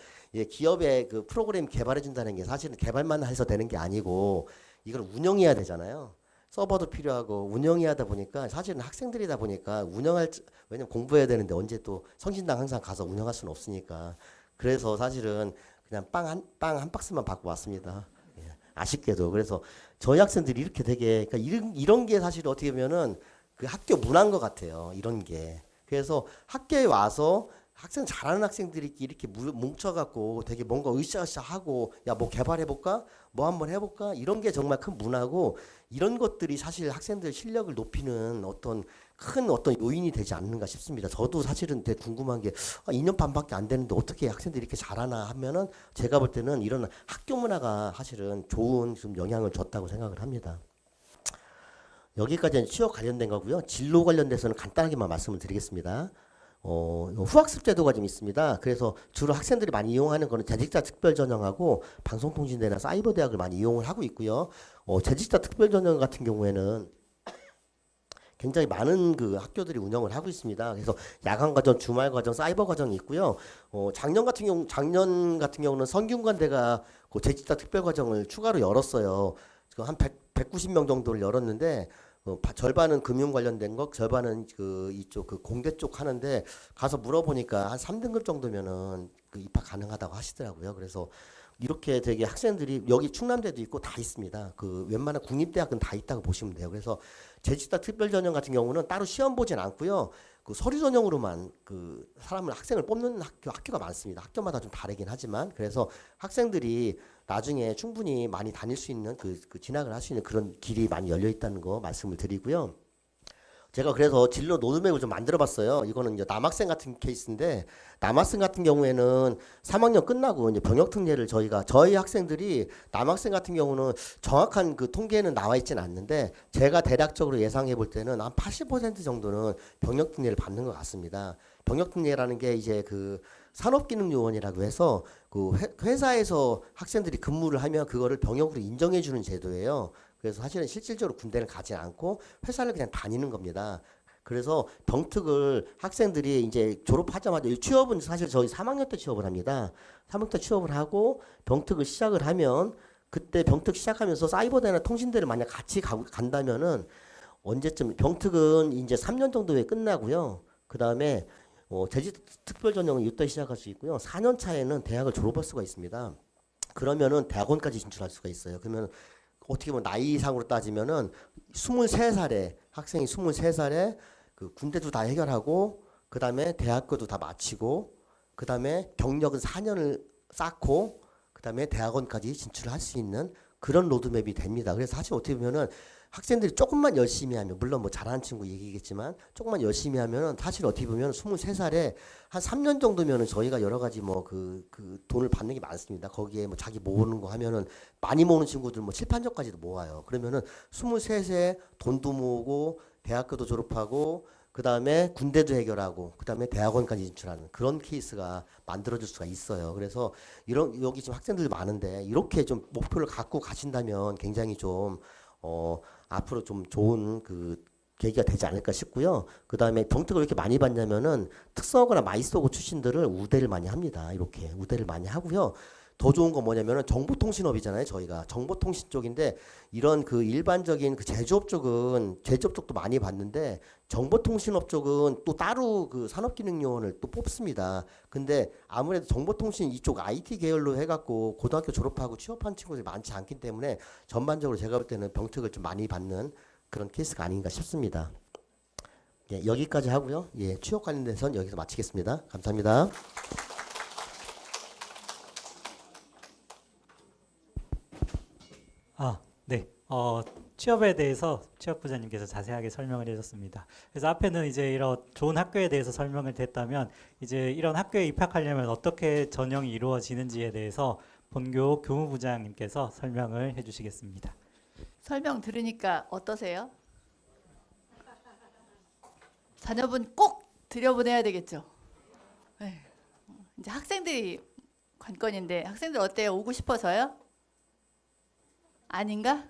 기업의 그 프로그램 개발해 준다는 게 사실은 개발만 해서 되는 게 아니고 이걸 운영해야 되잖아요. 서버도 필요하고 운영해야 하다 보니까, 사실은 학생들이다 보니까 왜냐면 공부해야 되는데 언제 또 성신당 항상 가서 운영할 수는 없으니까. 그래서 사실은 그냥 빵 한 박스만 받고 왔습니다. 예, 아쉽게도. 그래서 저희 학생들이 이렇게 되게, 그러니까 이런 게 사실 어떻게 보면은 그 학교 문화인 것 같아요. 이런 게. 그래서 학교에 와서 학생 잘하는 학생들이 이렇게 뭉쳐갖고 되게 뭔가 으쌰으쌰하고, 야 뭐 개발해볼까? 뭐 한번 해볼까? 이런 게 정말 큰 문화고, 이런 것들이 사실 학생들 실력을 높이는 큰 요인이 되지 않는가 싶습니다. 저도 사실은 되게 궁금한 게 2년 반밖에 안 되는데 어떻게 학생들이 이렇게 잘하나 하면은, 제가 볼 때는 이런 학교 문화가 사실은 좋은 좀 영향을 줬다고 생각을 합니다. 여기까지는 취업 관련된 거고요. 진로 관련돼서는 간단하게만 말씀을 드리겠습니다. 후학습 제도가 좀 있습니다. 그래서 주로 학생들이 많이 이용하는 거는 재직자 특별 전형하고 방송통신대나 사이버 대학을 많이 이용을 하고 있고요. 재직자 특별 전형 같은 경우에는 굉장히 많은 그 학교들이 운영을 하고 있습니다. 그래서 야간 과정, 주말 과정, 사이버 과정이 있고요. 작년 같은 경우는 성균관대가 그 재직자 특별 과정을 추가로 열었어요. 한 190명 정도를 열었는데, 절반은 금융 관련된 것, 절반은 이쪽 공대 쪽 하는데, 가서 물어보니까 한 3등급 정도면은 그 입학 가능하다고 하시더라고요. 그래서 이렇게 되게 학생들이 여기 충남대도 있고 다 있습니다. 그 웬만한 국립대학은 다 있다고 보시면 돼요. 그래서 제주도 특별 전형 같은 경우는 따로 시험 보진 않고요. 그 서류 전형으로만 그 학생을 뽑는 학교가 많습니다. 학교마다 좀 다르긴 하지만 그래서 학생들이 나중에 충분히 많이 다닐 수 있는 그 진학을 할 수 있는 그런 길이 많이 열려 있다는 거 말씀을 드리고요. 제가 그래서 진로 로드맵을 좀 만들어 봤어요. 이거는 이제 남학생 같은 케이스인데, 남학생 같은 경우에는 3학년 끝나고 이제 병역 특례를 저희 학생들이 남학생 같은 경우는 정확한 그 통계는 나와 있지는 않는데, 제가 대략적으로 예상해 볼 때는 한 80% 정도는 병역 특례를 받는 것 같습니다. 병역 특례라는 게 이제 그 산업기능요원이라고 해서 그 회사에서 학생들이 근무를 하면 그거를 병역으로 인정해 주는 제도예요. 그래서 사실은 실질적으로 군대를 가지 않고 회사를 그냥 다니는 겁니다. 그래서 병특을 학생들이 이제 졸업하자마자 취업은 사실 저희 3학년 때 취업을 합니다. 3학년 때 취업을 하고 병특을 시작을 하면 그때 병특 시작하면서 사이버대나 통신대를 만약 같이 간다면은 언제쯤 병특은 이제 3년 정도 후에 끝나고요. 그 다음에 제주 특별 전형은 이때 시작할 수 있고요. 4년 차에는 대학을 졸업할 수가 있습니다. 그러면은 대학원까지 진출할 수가 있어요. 그러면 어떻게 보면 나이상으로 따지면은 23살에 학생이 23살에 그 군대도 다 해결하고 그다음에 대학교도 다 마치고 그다음에 경력은 4년을 쌓고 그다음에 대학원까지 진출할 수 있는 그런 로드맵이 됩니다. 그래서 사실 어떻게 보면은 학생들이 조금만 열심히 하면 물론 뭐 잘하는 친구 얘기겠지만 조금만 열심히 하면은 사실 어떻게 보면 23살에 한 3년 정도면은 저희가 여러 가지 뭐 그 돈을 받는 게 많습니다. 거기에 뭐 자기 모으는 거 하면은 많이 모으는 친구들 뭐 7, 8년까지도 모아요. 그러면은 23세 돈도 모으고 대학교도 졸업하고 그다음에 군대도 해결하고 그다음에 대학원까지 진출하는 그런 케이스가 만들어질 수가 있어요. 그래서 여기 지금 학생들이 많은데 이렇게 좀 목표를 갖고 가신다면 굉장히 좀 앞으로 좀 좋은 그 계기가 되지 않을까 싶고요. 그 다음에 병특을 이렇게 많이 받냐면은 특성화고나 마이스터고 출신들을 우대를 많이 합니다. 이렇게 우대를 많이 하고요. 더 좋은 건 뭐냐면은 정보통신업이잖아요. 저희가 정보통신 쪽인데 이런 그 일반적인 그 제조업 쪽도 많이 받는데 정보통신업 쪽은 또 따로 그 산업기능요원을 또 뽑습니다. 근데 아무래도 정보통신 이쪽 IT 계열로 해갖고 고등학교 졸업하고 취업한 친구들이 많지 않기 때문에 전반적으로 제가 볼 때는 병특을 좀 많이 받는 그런 케이스가 아닌가 싶습니다. 예, 여기까지 하고요. 예, 취업 관련돼서는 여기서 마치겠습니다. 감사합니다. 네. 취업에 대해서 취업부장님께서 자세하게 설명을 해줬습니다. 그래서 앞에는 이제 이런 좋은 학교에 대해서 설명을 됐다면 이제 이런 학교에 입학하려면 어떻게 전형이 이루어지는지에 대해서 본교 교무부장님께서 설명을 해주시겠습니다. 설명 들으니까 어떠세요? 자녀분 꼭 들여보내야 되겠죠. 에휴, 이제 학생들이 관건인데 학생들 어때요? 오고 싶어서요? 아닌가?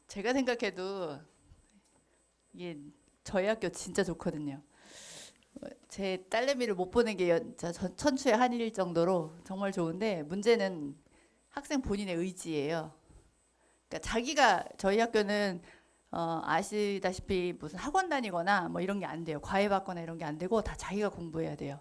제가 생각해도 이게 저희 학교 진짜 좋거든요. 제 딸내미를 못 보낸 게 천추의 한일 정도로 정말 좋은데 문제는 학생 본인의 의지예요. 그러니까 자기가 저희 학교는 아시다시피 무슨 학원 다니거나 뭐 이런 게 안 돼요. 과외 받거나 이런 게 안 되고 다 자기가 공부해야 돼요.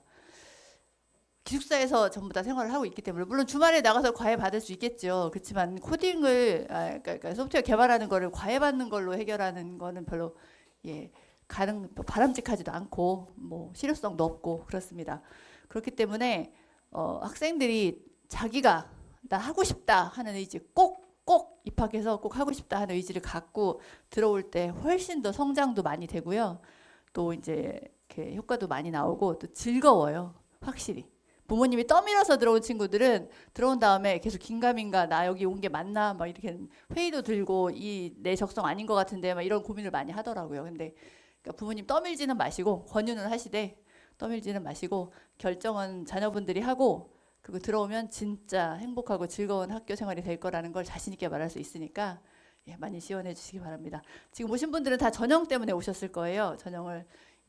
기숙사에서 전부 다 생활을 하고 있기 때문에 물론 주말에 나가서 과외 받을 수 있겠죠. 그렇지만 코딩을 그러니까 소프트웨어 개발하는 거를 과외 받는 걸로 해결하는 거는 별로 바람직하지도 않고 뭐 실효성도 없고 그렇습니다. 그렇기 때문에 학생들이 자기가 나 하고 싶다 하는 의지 꼭 입학해서 꼭 하고 싶다 하는 의지를 갖고 들어올 때 훨씬 더 성장도 많이 되고요. 또 이제 이렇게 효과도 많이 나오고 또 즐거워요. 확실히. 부모님이 떠밀어서 들어온 친구들은 들어온 다음에 계속 긴가민가 나 여기 온 게 맞나 막 이렇게 회의도 들고 이 내 적성 아닌 것 같은데 막 이런 고민을 많이 하더라고요. 근데 그러니까 부모님 떠밀지는 마시고 권유는 하시되 떠밀지는 마시고 결정은 자녀분들이 하고 그리고 들어오면 진짜 행복하고 즐거운 학교 생활이 될 거라는 걸 자신 있게 말할 수 있으니까 많이 지원해 주시기 바랍니다. 지금 오신 분들은 다 전형 때문에 오셨을 거예요. 전형을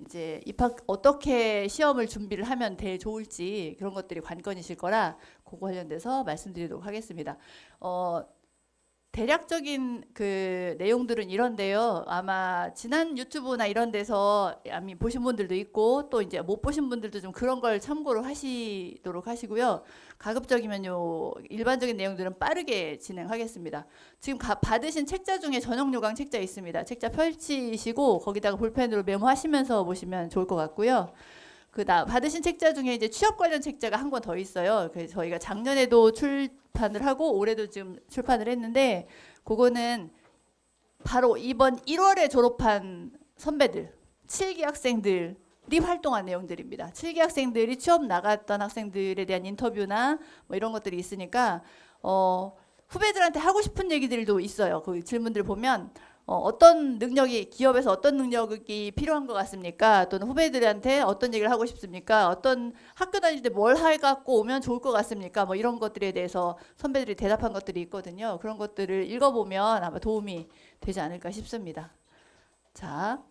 이제 입학 어떻게 시험을 준비를 하면 좋을지 그런 것들이 관건이실 거라 그거 관련돼서 말씀드리도록 하겠습니다. 대략적인 그 내용들은 이런데요. 아마 지난 유튜브나 이런 데서 아미 보신 분들도 있고 또 이제 못 보신 분들도 좀 그런 걸 참고로 하시도록 하시고요. 가급적이면요 일반적인 내용들은 빠르게 진행하겠습니다. 지금 받으신 책자 중에 전형 요강 책자 있습니다. 책자 펼치시고 거기다가 볼펜으로 메모하시면서 보시면 좋을 것 같고요. 받으신 책자 중에 이제 취업 관련 책자가 한 권 더 있어요. 그래서 저희가 작년에도 출판을 하고 올해도 지금 출판을 했는데 그거는 바로 이번 1월에 졸업한 선배들, 7기 학생들이 활동한 내용들입니다. 7기 학생들이 취업 나갔던 학생들에 대한 인터뷰나 뭐 이런 것들이 있으니까 후배들한테 하고 싶은 얘기들도 있어요. 그 질문들 보면 어떤 능력이 기업에서 어떤 능력이 필요한 것 같습니까? 또는 후배들한테 어떤 얘기를 하고 싶습니까? 어떤 학교 다닐 때 뭘 해갖고 오면 좋을 것 같습니까? 뭐 이런 것들에 대해서 선배들이 대답한 것들이 있거든요. 그런 것들을 읽어보면 아마 도움이 되지 않을까 싶습니다. 자,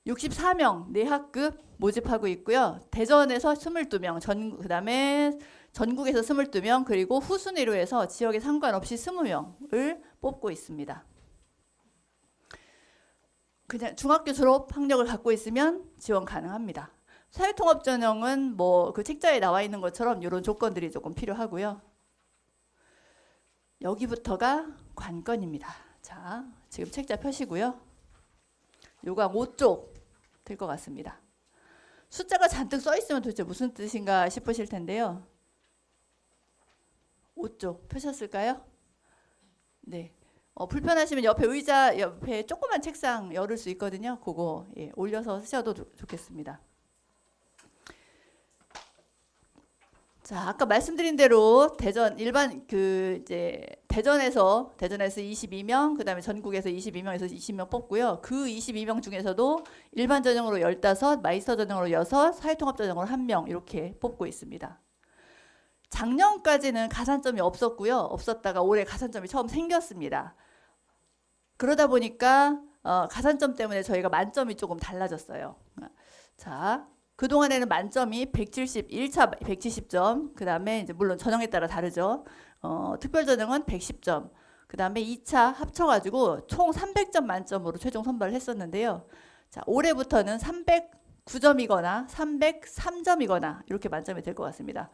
64명 내학급 모집하고 있고요. 대전에서 22명, 그다음에 전국에서 22명, 그리고 후순위로 해서 지역에 상관없이 20명을 뽑고 있습니다. 그냥 중학교 졸업 학력을 갖고 있으면 지원 가능합니다. 사회통합 전형은 뭐 그 책자에 나와 있는 것처럼 이런 조건들이 조금 필요하고요. 여기부터가 관건입니다. 자, 지금 책자 펴시고요. 요강 5쪽 될 것 같습니다. 숫자가 잔뜩 써 있으면 도대체 무슨 뜻인가 싶으실 텐데요. 5쪽 펴셨을까요? 네. 불편하시면 옆에 의자 옆에 조그만 책상 열을 수 있거든요. 그거 올려서 쓰셔도 좋겠습니다. 자, 아까 말씀드린 대로 대전 일반 대전에서 22명, 그다음에 전국에서 22명에서 20명 뽑고요. 그 22명 중에서도 일반 전형으로 15, 마이스터 전형으로 6, 사회통합 전형으로 1명 이렇게 뽑고 있습니다. 작년까지는 가산점이 없었고요. 없었다가 올해 가산점이 처음 생겼습니다. 그러다 보니까 가산점 때문에 저희가 만점이 조금 달라졌어요. 자, 그동안에는 만점이 171차 170점, 그 다음에 이제 물론 전형에 따라 다르죠. 특별전형은 110점, 그 다음에 2차 합쳐가지고 총 300점 만점으로 최종 선발을 했었는데요. 자, 올해부터는 309점이거나 303점이거나 이렇게 만점이 될 것 같습니다.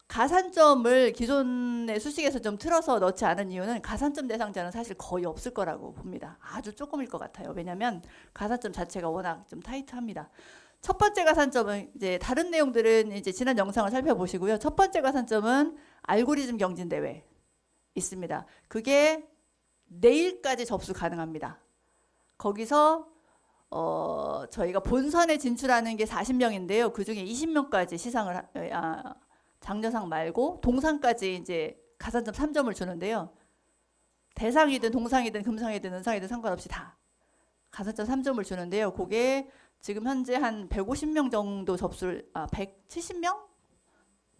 가산점을 기존의 수식에서 좀 틀어서 넣지 않은 이유는 가산점 대상자는 사실 거의 없을 거라고 봅니다. 아주 조금일 것 같아요. 왜냐하면 가산점 자체가 워낙 좀 타이트합니다. 첫 번째 가산점은 이제 다른 내용들은 이제 지난 영상을 살펴보시고요. 첫 번째 가산점은 알고리즘 경진대회 있습니다. 그게 내일까지 접수 가능합니다. 거기서 저희가 본선에 진출하는 게 40명인데요. 그 중에 20명까지 시상을 장려상 말고 동상까지 이제 가산점 3점을 주는데요. 대상이든 동상이든 금상이든 은상이든 상관없이 다 가산점 3점을 주는데요. 그게 지금 현재 한 150명 정도 접수를 170명?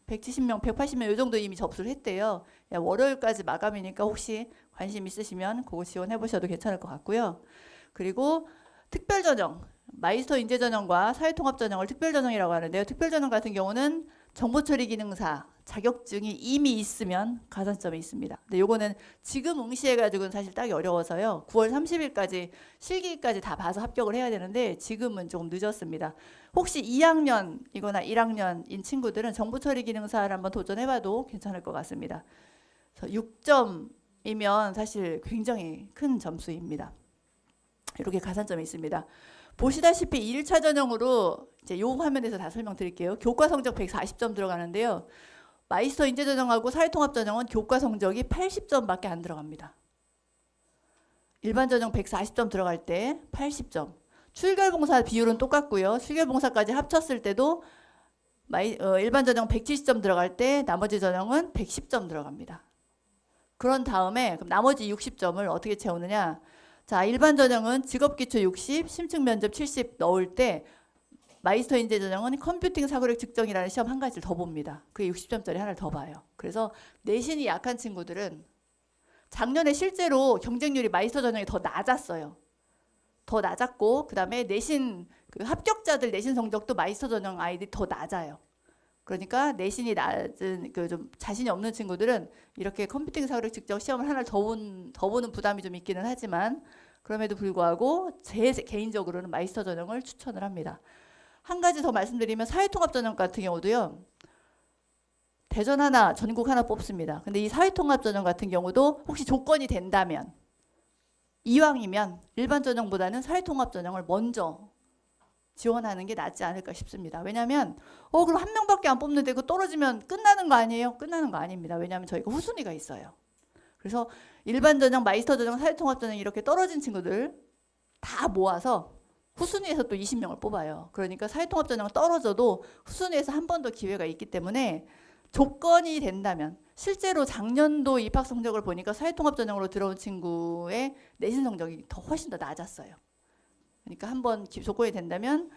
170명, 180명 이 정도 이미 접수를 했대요. 월요일까지 마감이니까 혹시 관심 있으시면 그거 지원해 보셔도 괜찮을 것 같고요. 그리고 특별전형, 마이스터 인재전형과 사회통합전형을 특별전형이라고 하는데요. 특별전형 같은 경우는 정보처리기능사 자격증이 이미 있으면 가산점이 있습니다. 근데 요거는 지금 응시해가지고는 사실 따기 어려워서요. 9월 30일까지 실기까지 다 봐서 합격을 해야 되는데 지금은 조금 늦었습니다. 혹시 2학년이거나 1학년인 친구들은 정보처리기능사를 한번 도전해봐도 괜찮을 것 같습니다. 6점이면 사실 굉장히 큰 점수입니다. 이렇게 가산점이 있습니다. 보시다시피 1차 전형으로 이제 요 화면에서 다 설명드릴게요. 교과 성적 140점 들어가는데요. 마이스터 인재 전형하고 사회통합 전형은 교과 성적이 80점밖에 안 들어갑니다. 일반 전형 140점 들어갈 때 80점. 출결봉사 비율은 똑같고요. 출결봉사까지 합쳤을 때도 일반 전형 170점 들어갈 때 나머지 전형은 110점 들어갑니다. 그런 다음에 그럼 나머지 60점을 어떻게 채우느냐? 자, 일반 전형은 직업기초 60, 심층 면접 70 넣을 때 마이스터 인재 전형은 컴퓨팅 사고력 측정이라는 시험 한 가지를 더 봅니다. 그게 60점짜리 하나를 더 봐요. 그래서 내신이 약한 친구들은 작년에 실제로 경쟁률이 마이스터 전형이 더 낮았어요. 더 낮았고 그다음에 내신 그 합격자들 내신 성적도 마이스터 전형 아이들이 더 낮아요. 그러니까 내신이 낮은 그 좀 자신이 없는 친구들은 이렇게 컴퓨팅 사고를 직접 시험을 하나를 더 보는 부담이 좀 있기는 하지만 그럼에도 불구하고 제 개인적으로는 마이스터 전형을 추천을 합니다. 한 가지 더 말씀드리면 사회통합 전형 같은 경우도요. 대전 하나, 전국 하나 뽑습니다. 근데 이 사회통합 전형 같은 경우도 혹시 조건이 된다면 이왕이면 일반 전형보다는 사회통합 전형을 먼저 지원하는 게 낫지 않을까 싶습니다. 왜냐하면 그럼 한 명밖에 안 뽑는데 그거 떨어지면 끝나는 거 아니에요? 끝나는 거 아닙니다. 왜냐하면 저희가 후순위가 있어요. 그래서 일반 전형, 마이스터 전형, 사회통합 전형 이렇게 떨어진 친구들 다 모아서 후순위에서 또 20명을 뽑아요. 그러니까 사회통합 전형은 떨어져도 후순위에서 한 번 더 기회가 있기 때문에 조건이 된다면 실제로 작년도 입학 성적을 보니까 사회통합 전형으로 들어온 친구의 내신 성적이 훨씬 더 낮았어요. 그러니까 한번 조건이 된다면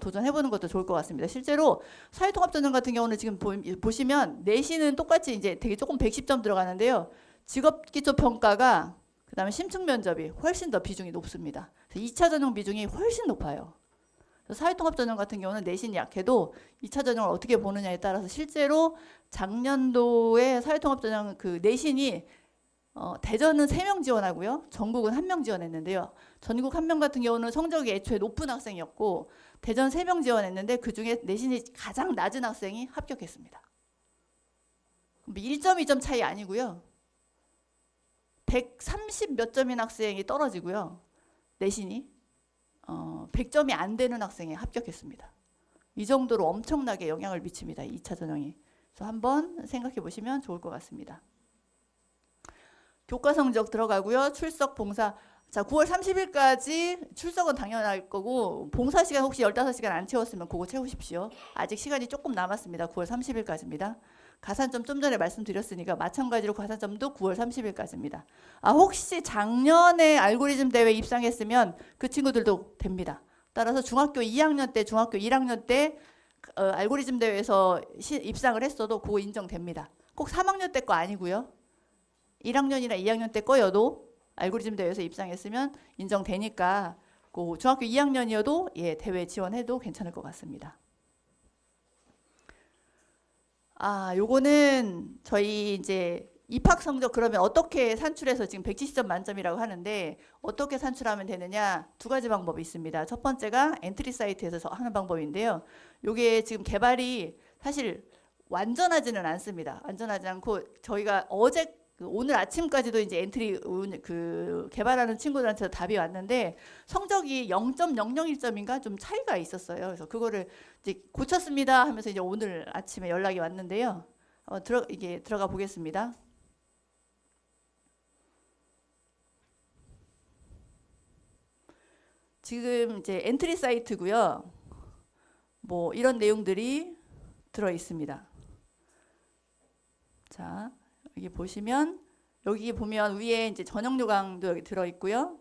도전해보는 것도 좋을 것 같습니다. 실제로 사회통합 전형 같은 경우는 지금 보시면 내신은 똑같이 이제 되게 조금 110점 들어가는데요. 직업기초평가가 그다음에 심층 면접이 훨씬 더 비중이 높습니다. 2차 전형 비중이 훨씬 높아요. 사회통합 전형 같은 경우는 내신이 약해도 2차 전형을 어떻게 보느냐에 따라서 실제로 작년도에 사회통합 전형 그 내신이 대전은 3명 지원하고요. 전국은 1명 지원했는데요. 전국 1명 같은 경우는 성적이 애초에 높은 학생이었고 대전 3명 지원했는데 그중에 내신이 가장 낮은 학생이 합격했습니다. 1점, 2점 차이 아니고요. 130 몇 점인 학생이 떨어지고요. 내신이 100점이 안 되는 학생이 합격했습니다. 이 정도로 엄청나게 영향을 미칩니다. 2차 전형이. 그래서 한번 생각해 보시면 좋을 것 같습니다. 교과 성적 들어가고요. 출석, 봉사. 자, 9월 30일까지 출석은 당연할 거고 봉사 시간 혹시 15시간 안 채웠으면 그거 채우십시오. 아직 시간이 조금 남았습니다. 9월 30일까지입니다. 가산점 좀 전에 말씀드렸으니까 마찬가지로 가산점도 9월 30일까지입니다. 혹시 작년에 알고리즘 대회 입상했으면 그 친구들도 됩니다. 따라서 중학교 2학년 때, 중학교 1학년 때 알고리즘 대회에서 입상을 했어도 그거 인정됩니다. 꼭 3학년 때 거 아니고요. 1학년이나 2학년 때 거여도 알고리즘 대회에서 입상했으면 인정되니까 그 중학교 2학년이어도 대회 지원해도 괜찮을 것 같습니다. 요거는 저희 이제 입학 성적 그러면 어떻게 산출해서 지금 170점 만점이라고 하는데 어떻게 산출하면 되느냐 2가지 방법이 있습니다. 첫 번째가 엔트리 사이트에서 하는 방법인데요. 요게 지금 개발이 사실 완전하지는 않습니다. 완전하지 않고 저희가 오늘 아침까지도 이제 엔트리 개발하는 친구들한테 답이 왔는데 성적이 0.001점인가 좀 차이가 있었어요. 그래서 그거를 이제 고쳤습니다 하면서 이제 오늘 아침에 연락이 왔는데요. 들어가 보겠습니다. 지금 이제 엔트리 사이트고요. 뭐 이런 내용들이 들어 있습니다. 자, 여기 보시면 위에 이제 전형 요강도 여기 들어 있고요.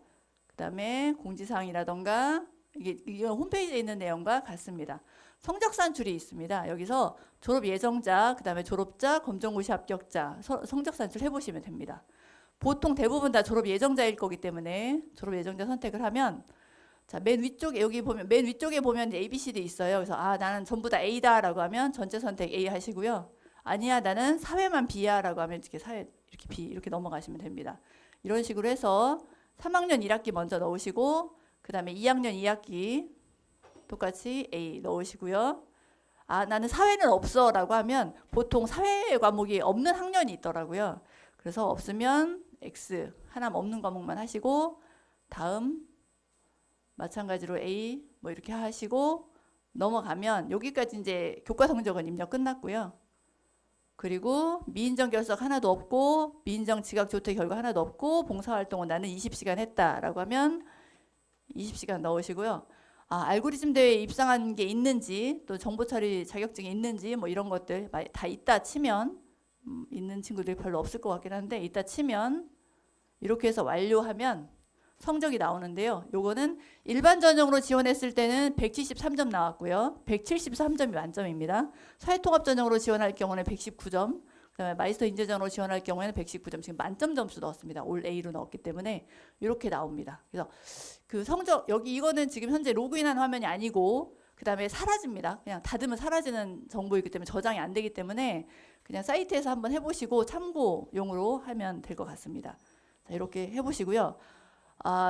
그다음에 공지사항이라던가 이게 홈페이지에 있는 내용과 같습니다. 성적 산출이 있습니다. 여기서 졸업 예정자, 그다음에 졸업자, 검정고시 합격자 성적 산출 해보시면 됩니다. 보통 대부분 다 졸업 예정자일 거기 때문에 졸업 예정자 선택을 하면 자, 맨 위쪽에 보면 A, B, C, D 있어요. 그래서 나는 전부 다 A다라고 하면 전체 선택 A 하시고요. 아니야, 나는 사회만 B야 라고 하면 이렇게 이렇게 B 이렇게 넘어가시면 됩니다. 이런 식으로 해서 3학년 1학기 먼저 넣으시고 그 다음에 2학년 2학기 똑같이 A 넣으시고요. 나는 사회는 없어 라고 하면 보통 사회 과목이 없는 학년이 있더라고요. 그래서 없으면 X 하나 없는 과목만 하시고 다음 마찬가지로 A 뭐 이렇게 하시고 넘어가면 여기까지 이제 교과 성적은 입력 끝났고요. 그리고 미인정 결석 하나도 없고 미인정 지각 조퇴 결과 하나도 없고 봉사활동은 나는 20시간 했다라고 하면 20시간 넣으시고요. 알고리즘 대회에 입상한 게 있는지 또 정보처리 자격증이 있는지 뭐 이런 것들 다 있다 치면 있는 친구들이 별로 없을 것 같긴 한데 있다 치면 이렇게 해서 완료하면 성적이 나오는데요. 요거는 일반 전형으로 지원했을 때는 173점 나왔고요. 173점이 만점입니다. 사회통합 전형으로 지원할 경우는 119점, 그다음에 마이스터 인재전으로 지원할 경우에는 119점. 지금 만점 점수 넣었습니다. 올 A로 넣었기 때문에 이렇게 나옵니다. 그래서 그 성적 이거는 지금 현재 로그인한 화면이 아니고 그다음에 사라집니다. 그냥 닫으면 사라지는 정보이기 때문에 저장이 안 되기 때문에 그냥 사이트에서 한번 해보시고 참고용으로 하면 될 것 같습니다. 자, 이렇게 해보시고요.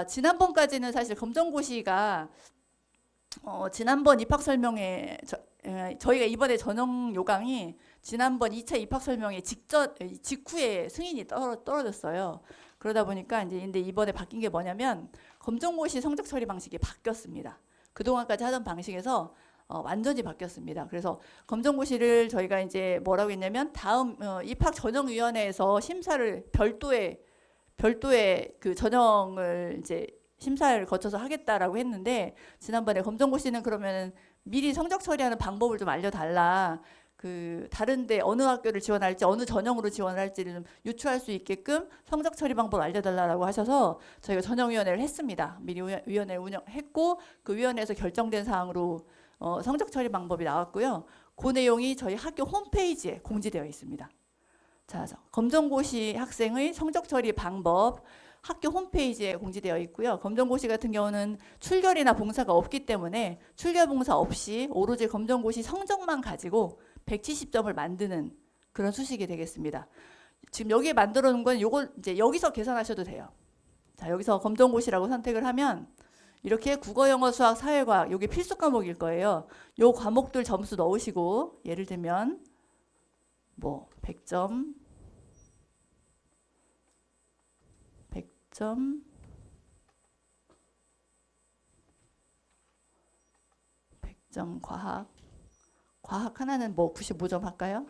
지난번까지는 사실 검정고시가 지난번 입학 설명회 저희가 이번에 전형 요강이 지난번 2차 입학 설명회 직후에 승인이 떨어졌어요. 그러다 보니까 이제 근데 이번에 바뀐 게 뭐냐면 검정고시 성적 처리 방식이 바뀌었습니다. 그동안까지 하던 방식에서 완전히 바뀌었습니다. 그래서 검정고시를 저희가 이제 뭐라고 했냐면 다음 입학 전형위원회에서 심사를 별도의 그 전형을 이제 심사를 거쳐서 하겠다라고 했는데 지난번에 검정고시는 그러면 미리 성적 처리하는 방법을 좀 알려달라. 그 다른데 어느 학교를 지원할지 어느 전형으로 지원을 할지를 좀 유추할 수 있게끔 성적 처리 방법 알려달라고 하셔서 저희가 전형위원회를 했습니다. 미리 위원회 운영했고 그 위원회에서 결정된 사항으로 성적 처리 방법이 나왔고요. 그 내용이 저희 학교 홈페이지에 공지되어 있습니다. 자, 검정고시 학생의 성적 처리 방법 학교 홈페이지에 공지되어 있고요. 검정고시 같은 경우는 출결이나 봉사가 없기 때문에 출결 봉사 없이 오로지 검정고시 성적만 가지고 170점을 만드는 그런 수식이 되겠습니다. 지금 여기에 만들어 놓은 건 요걸 이제 여기서 계산하셔도 돼요. 자, 여기서 검정고시라고 선택을 하면 이렇게 국어, 영어, 수학, 사회과학 요게 필수 과목일 거예요. 요 과목들 점수 넣으시고 예를 들면 뭐 100점 100점 과학 하나는 뭐 95점 할까요?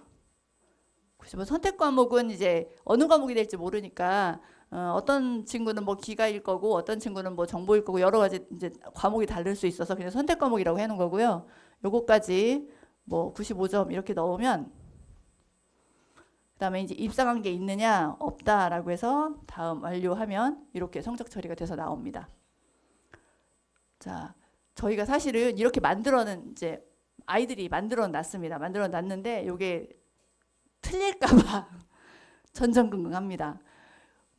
95 선택 과목은 이제 어느 과목이 될지 모르니까 어떤 친구는 뭐 기가일 거고 어떤 친구는 뭐 정보일 거고 여러 가지 이제 과목이 다를 수 있어서 그냥 선택 과목이라고 해놓은 거고요. 요거까지 뭐 95점 이렇게 넣으면 그다음에 이제 입상한 게 있느냐 없다라고 해서 다음 완료하면 이렇게 성적 처리가 돼서 나옵니다. 자, 저희가 사실은 이렇게 만들어는 이제 아이들이 만들어 놨습니다. 만들어 놨는데 이게 틀릴까봐 전전긍긍합니다.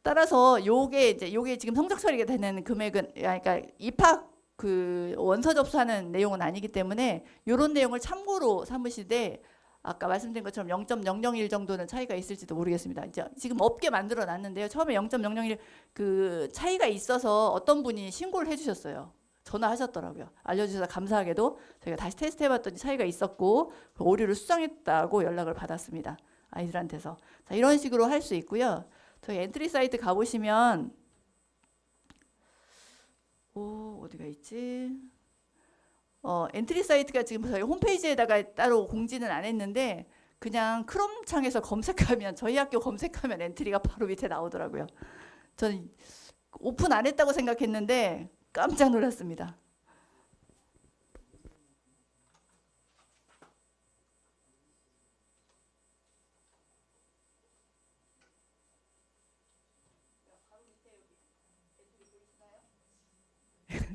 따라서 요게 지금 성적 처리가 되는 금액은 그러니까 입학 그 원서 접수하는 내용은 아니기 때문에 이런 내용을 참고로 삼으시되. 아까 말씀드린 것처럼 0.001 정도는 차이가 있을지도 모르겠습니다. 이제 지금 없게 만들어 놨는데요. 처음에 0.001 그 차이가 있어서 어떤 분이 신고를 해주셨어요. 전화하셨더라고요. 알려주셔서 감사하게도 저희가 다시 테스트 해봤더니 차이가 있었고 그 오류를 수정했다고 연락을 받았습니다. 아이들한테서. 자, 이런 식으로 할 수 있고요. 저희 엔트리 사이트 가보시면 어디가 있지? 엔트리 사이트가 지금 저희 홈페이지에다가 따로 공지는 안 했는데 그냥 크롬 창에서 검색하면 저희 학교 검색하면 엔트리가 바로 밑에 나오더라고요. 저는 오픈 안 했다고 생각했는데 깜짝 놀랐습니다.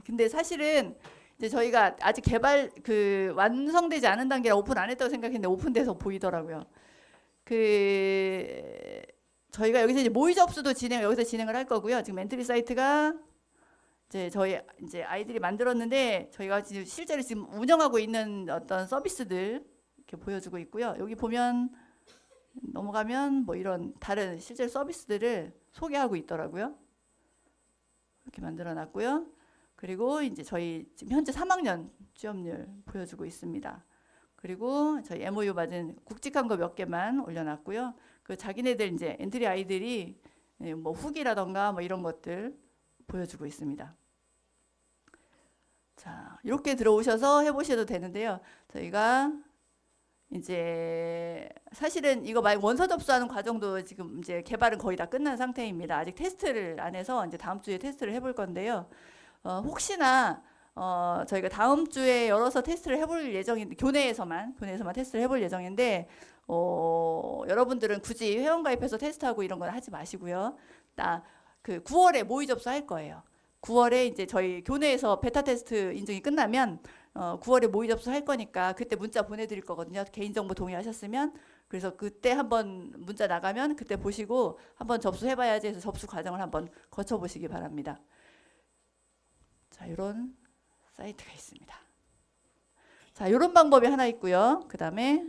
근데 사실은 이제 저희가 아직 개발 그 완성되지 않은 단계라 오픈 안 했다고 생각했는데 오픈돼서 보이더라고요. 그 저희가 여기서 이제 모의 접수도 여기서 진행을 할 거고요. 지금 엔트리 사이트가 이제 저희 이제 아이들이 만들었는데 저희가 지금 실제로 지금 운영하고 있는 어떤 서비스들 이렇게 보여주고 있고요. 여기 보면 넘어가면 뭐 이런 다른 실제 서비스들을 소개하고 있더라고요. 이렇게 만들어 놨고요. 그리고 이제 저희 지금 현재 3학년 취업률 보여주고 있습니다. 그리고 저희 MOU 받은 굵직한 거 몇 개만 올려놨고요. 그 자기네들 이제 엔트리 아이들이 뭐 후기라던가 뭐 이런 것들 보여주고 있습니다. 자, 이렇게 들어오셔서 해보셔도 되는데요. 저희가 이제 사실은 이거 말고 원서 접수하는 과정도 지금 이제 개발은 거의 다 끝난 상태입니다. 아직 테스트를 안 해서 이제 다음 주에 테스트를 해볼 건데요. 혹시나 저희가 다음 주에 열어서 테스트를 해볼 예정인데 교내에서만 테스트를 해볼 예정인데 여러분들은 굳이 회원가입해서 테스트하고 이런 건 하지 마시고요. 그 9월에 모의 접수할 거예요. 9월에 이제 저희 교내에서 베타 테스트 인증이 끝나면 9월에 모의 접수할 거니까 그때 문자 보내드릴 거거든요. 개인정보 동의하셨으면. 그래서 그때 한번 문자 나가면 그때 보시고 한번 접수해봐야지 해서 접수 과정을 한번 거쳐보시기 바랍니다. 자, 이런 사이트가 있습니다. 자, 이런 방법이 하나 있고요. 그다음에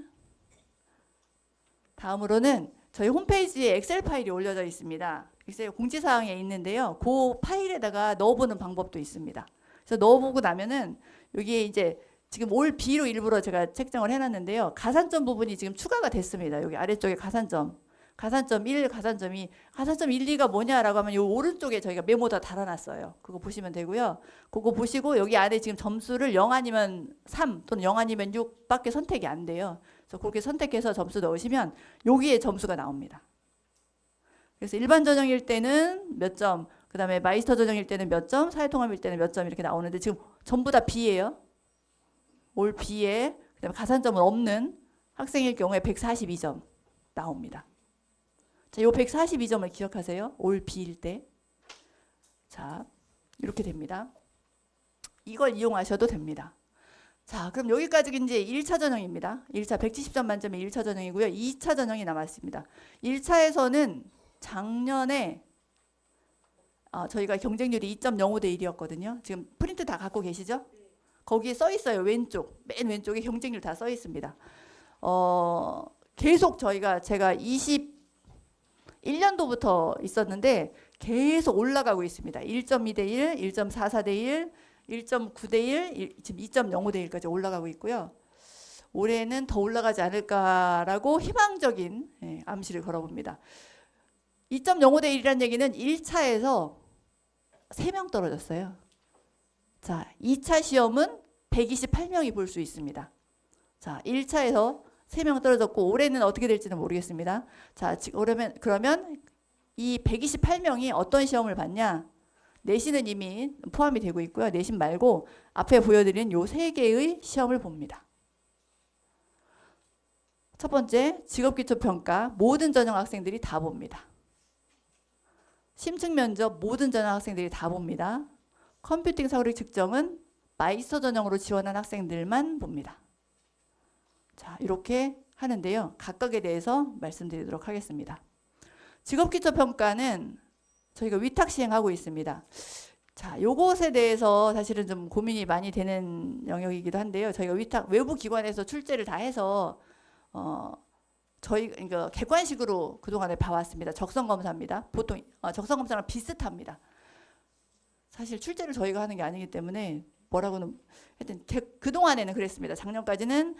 다음으로는 저희 홈페이지에 엑셀 파일이 올려져 있습니다. 엑셀 공지사항에 있는데요. 그 파일에다가 넣어보는 방법도 있습니다. 그래서 넣어보고 나면은 여기에 이제 지금 올 B로 일부러 제가 책정을 해놨는데요. 가산점 부분이 지금 추가가 됐습니다. 여기 아래쪽에 가산점 1, 가산점 2. 가산점 1, 2가 뭐냐라고 하면 이 오른쪽에 저희가 메모 다 달아놨어요. 그거 보시면 되고요. 그거 보시고 여기 안에 지금 점수를 0 아니면 3 또는 0 아니면 6밖에 선택이 안 돼요. 그래서 그렇게 선택해서 점수 넣으시면 여기에 점수가 나옵니다. 그래서 일반 전형일 때는 몇 점, 그 다음에 마이스터 전형일 때는 몇 점, 사회통합일 때는 몇 점 이렇게 나오는데 지금 전부 다 B예요. 올 B에 그다음에 가산점은 없는 학생일 경우에 142점 나옵니다. 자, 요 142점을 기억하세요. 올 B일 때. 자, 이렇게 됩니다. 이걸 이용하셔도 됩니다. 자, 그럼 여기까지 이제 1차 전형입니다. 1차 170점 만점의 1차 전형이고요. 2차 전형이 남았습니다. 1차에서는 작년에 저희가 경쟁률이 2.05대 1이었거든요. 지금 프린트 다 갖고 계시죠? 거기에 써 있어요. 왼쪽, 맨 왼쪽에 경쟁률 다 써 있습니다. 계속 제가 21년도부터 있었는데 계속 올라가고 있습니다. 1.2대 1, 1.44대 1, 1.9대 1, 지금 2.05대 1까지 올라가고 있고요. 올해는 더 올라가지 않을까라고 희망적인 암시를 걸어봅니다. 2.05대 1이라는 얘기는 1차에서 3명 떨어졌어요. 자, 2차 시험은 128명이 볼 수 있습니다. 자, 1차에서 3명 떨어졌고 올해는 어떻게 될지는 모르겠습니다. 자, 그러면 이 128명이 어떤 시험을 봤냐? 내신은 이미 포함이 되고 있고요. 내신 말고 앞에 보여드린 요 3개의 시험을 봅니다. 첫 번째, 직업기초평가 모든 전형 학생들이 다 봅니다. 심층면접 모든 전형 학생들이 다 봅니다. 컴퓨팅 사고력 측정은 마이스터 전형으로 지원한 학생들만 봅니다. 자, 이렇게 하는데요. 각각에 대해서 말씀드리도록 하겠습니다. 직업기초평가는 저희가 위탁 시행하고 있습니다. 자, 요것에 대해서 사실은 좀 고민이 많이 되는 영역이기도 한데요. 저희가 위탁 외부 기관에서 출제를 다 해서 그러니까 객관식으로 그동안에 봐왔습니다. 적성검사입니다. 보통 적성검사랑 비슷합니다. 사실 출제를 저희가 하는 게 아니기 때문에 뭐라고는 하여튼 그동안에는 그랬습니다. 작년까지는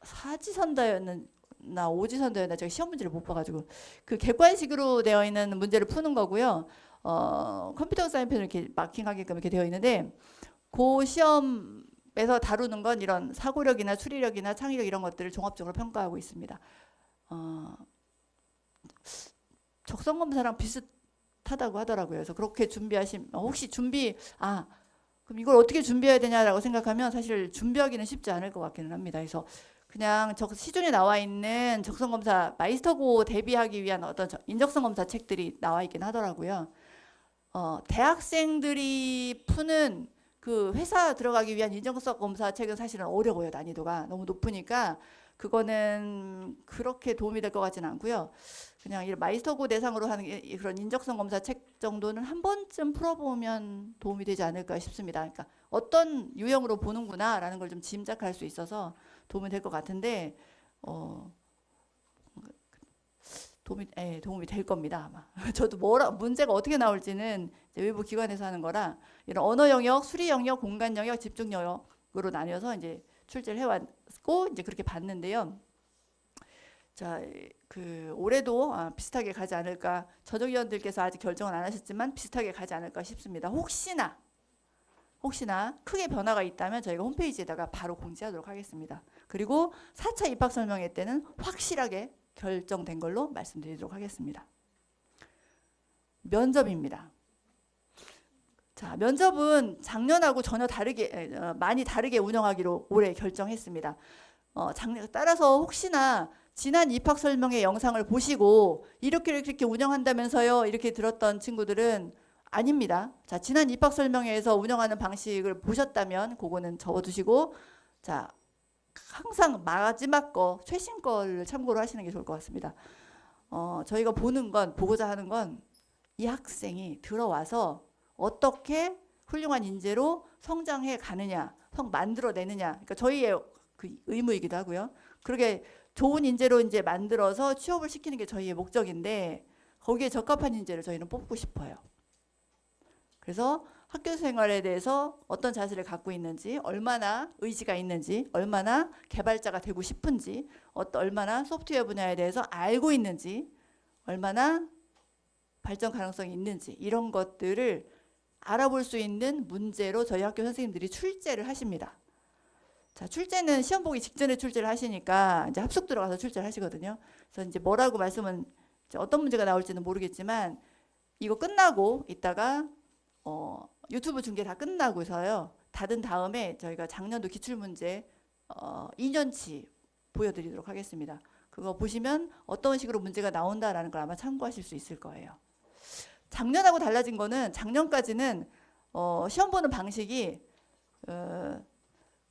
사지선다였나 오지선다였나 제가 시험 문제를 못 봐가지고 그 객관식으로 되어 있는 문제를 푸는 거고요. 컴퓨터 사이언스는 이렇게 마킹하게끔 이렇게 되어 있는데 그 시험에서 다루는 건 이런 사고력이나 추리력이나 창의력 이런 것들을 종합적으로 평가하고 있습니다. 적성검사랑 비슷하다고 하더라고요. 그래서 그렇게 혹시 그럼 이걸 어떻게 준비해야 되냐라고 생각하면 사실 준비하기는 쉽지 않을 것 같기는 합니다. 그래서 그냥 시중에 나와 있는 적성검사 마이스터고 대비하기 위한 어떤 인적성검사 책들이 나와 있긴 하더라고요. 대학생들이 푸는 그 회사 들어가기 위한 인적성검사 책은 사실은 어려워요. 난이도가 너무 높으니까 그거는 그렇게 도움이 될 것 같지는 않고요. 그냥 이 마이스터고 대상으로 하는 그런 인적성 검사 책 정도는 한 번쯤 풀어보면 도움이 되지 않을까 싶습니다. 그러니까 어떤 유형으로 보는구나라는 걸 좀 짐작할 수 있어서 도움이 될 것 같은데 도움이 될 겁니다. 아마 저도 문제가 어떻게 나올지는 이제 외부 기관에서 하는 거라 이런 언어 영역, 수리 영역, 공간 영역, 집중 영역으로 나뉘어서 이제 출제를 해왔고 이제 그렇게 봤는데요. 자, 올해도 비슷하게 가지 않을까. 전역위원들께서 아직 결정은 안 하셨지만 비슷하게 가지 않을까 싶습니다. 혹시나 크게 변화가 있다면 저희가 홈페이지에다가 바로 공지하도록 하겠습니다. 그리고 4차 입학 설명회 때는 확실하게 결정된 걸로 말씀드리도록 하겠습니다. 면접입니다. 자, 면접은 작년하고 전혀 많이 다르게 운영하기로 올해 결정했습니다. 따라서 혹시나 지난 입학 설명회 영상을 보시고 이렇게 운영한다면서요 이렇게 들었던 친구들은 아닙니다. 자, 지난 입학 설명회에서 운영하는 방식을 보셨다면 그거는 접어두시고 자, 항상 마지막 최신 거를 참고로 하시는 게 좋을 것 같습니다. 저희가 보고자 하는 건 이 학생이 들어와서 어떻게 훌륭한 인재로 성장해 가느냐, 만들어내느냐. 그러니까 저희의 그 의무이기도 하고요. 그렇게 좋은 인재로 이제 만들어서 취업을 시키는 게 저희의 목적인데 거기에 적합한 인재를 저희는 뽑고 싶어요. 그래서 학교 생활에 대해서 어떤 자세를 갖고 있는지, 얼마나 의지가 있는지, 얼마나 개발자가 되고 싶은지, 얼마나 소프트웨어 분야에 대해서 알고 있는지, 얼마나 발전 가능성이 있는지 이런 것들을 알아볼 수 있는 문제로 저희 학교 선생님들이 출제를 하십니다. 자, 출제는 시험 보기 직전에 출제를 하시니까 이제 합숙 들어가서 출제를 하시거든요. 그래서 이제 뭐라고 말씀은 이제 어떤 문제가 나올지는 모르겠지만 이거 끝나고 이따가 유튜브 중계 다 끝나고서요. 닫은 다음에 저희가 작년도 기출문제 2년치 보여드리도록 하겠습니다. 그거 보시면 어떤 식으로 문제가 나온다라는 걸 아마 참고하실 수 있을 거예요. 작년하고 달라진 거는 작년까지는 시험 보는 방식이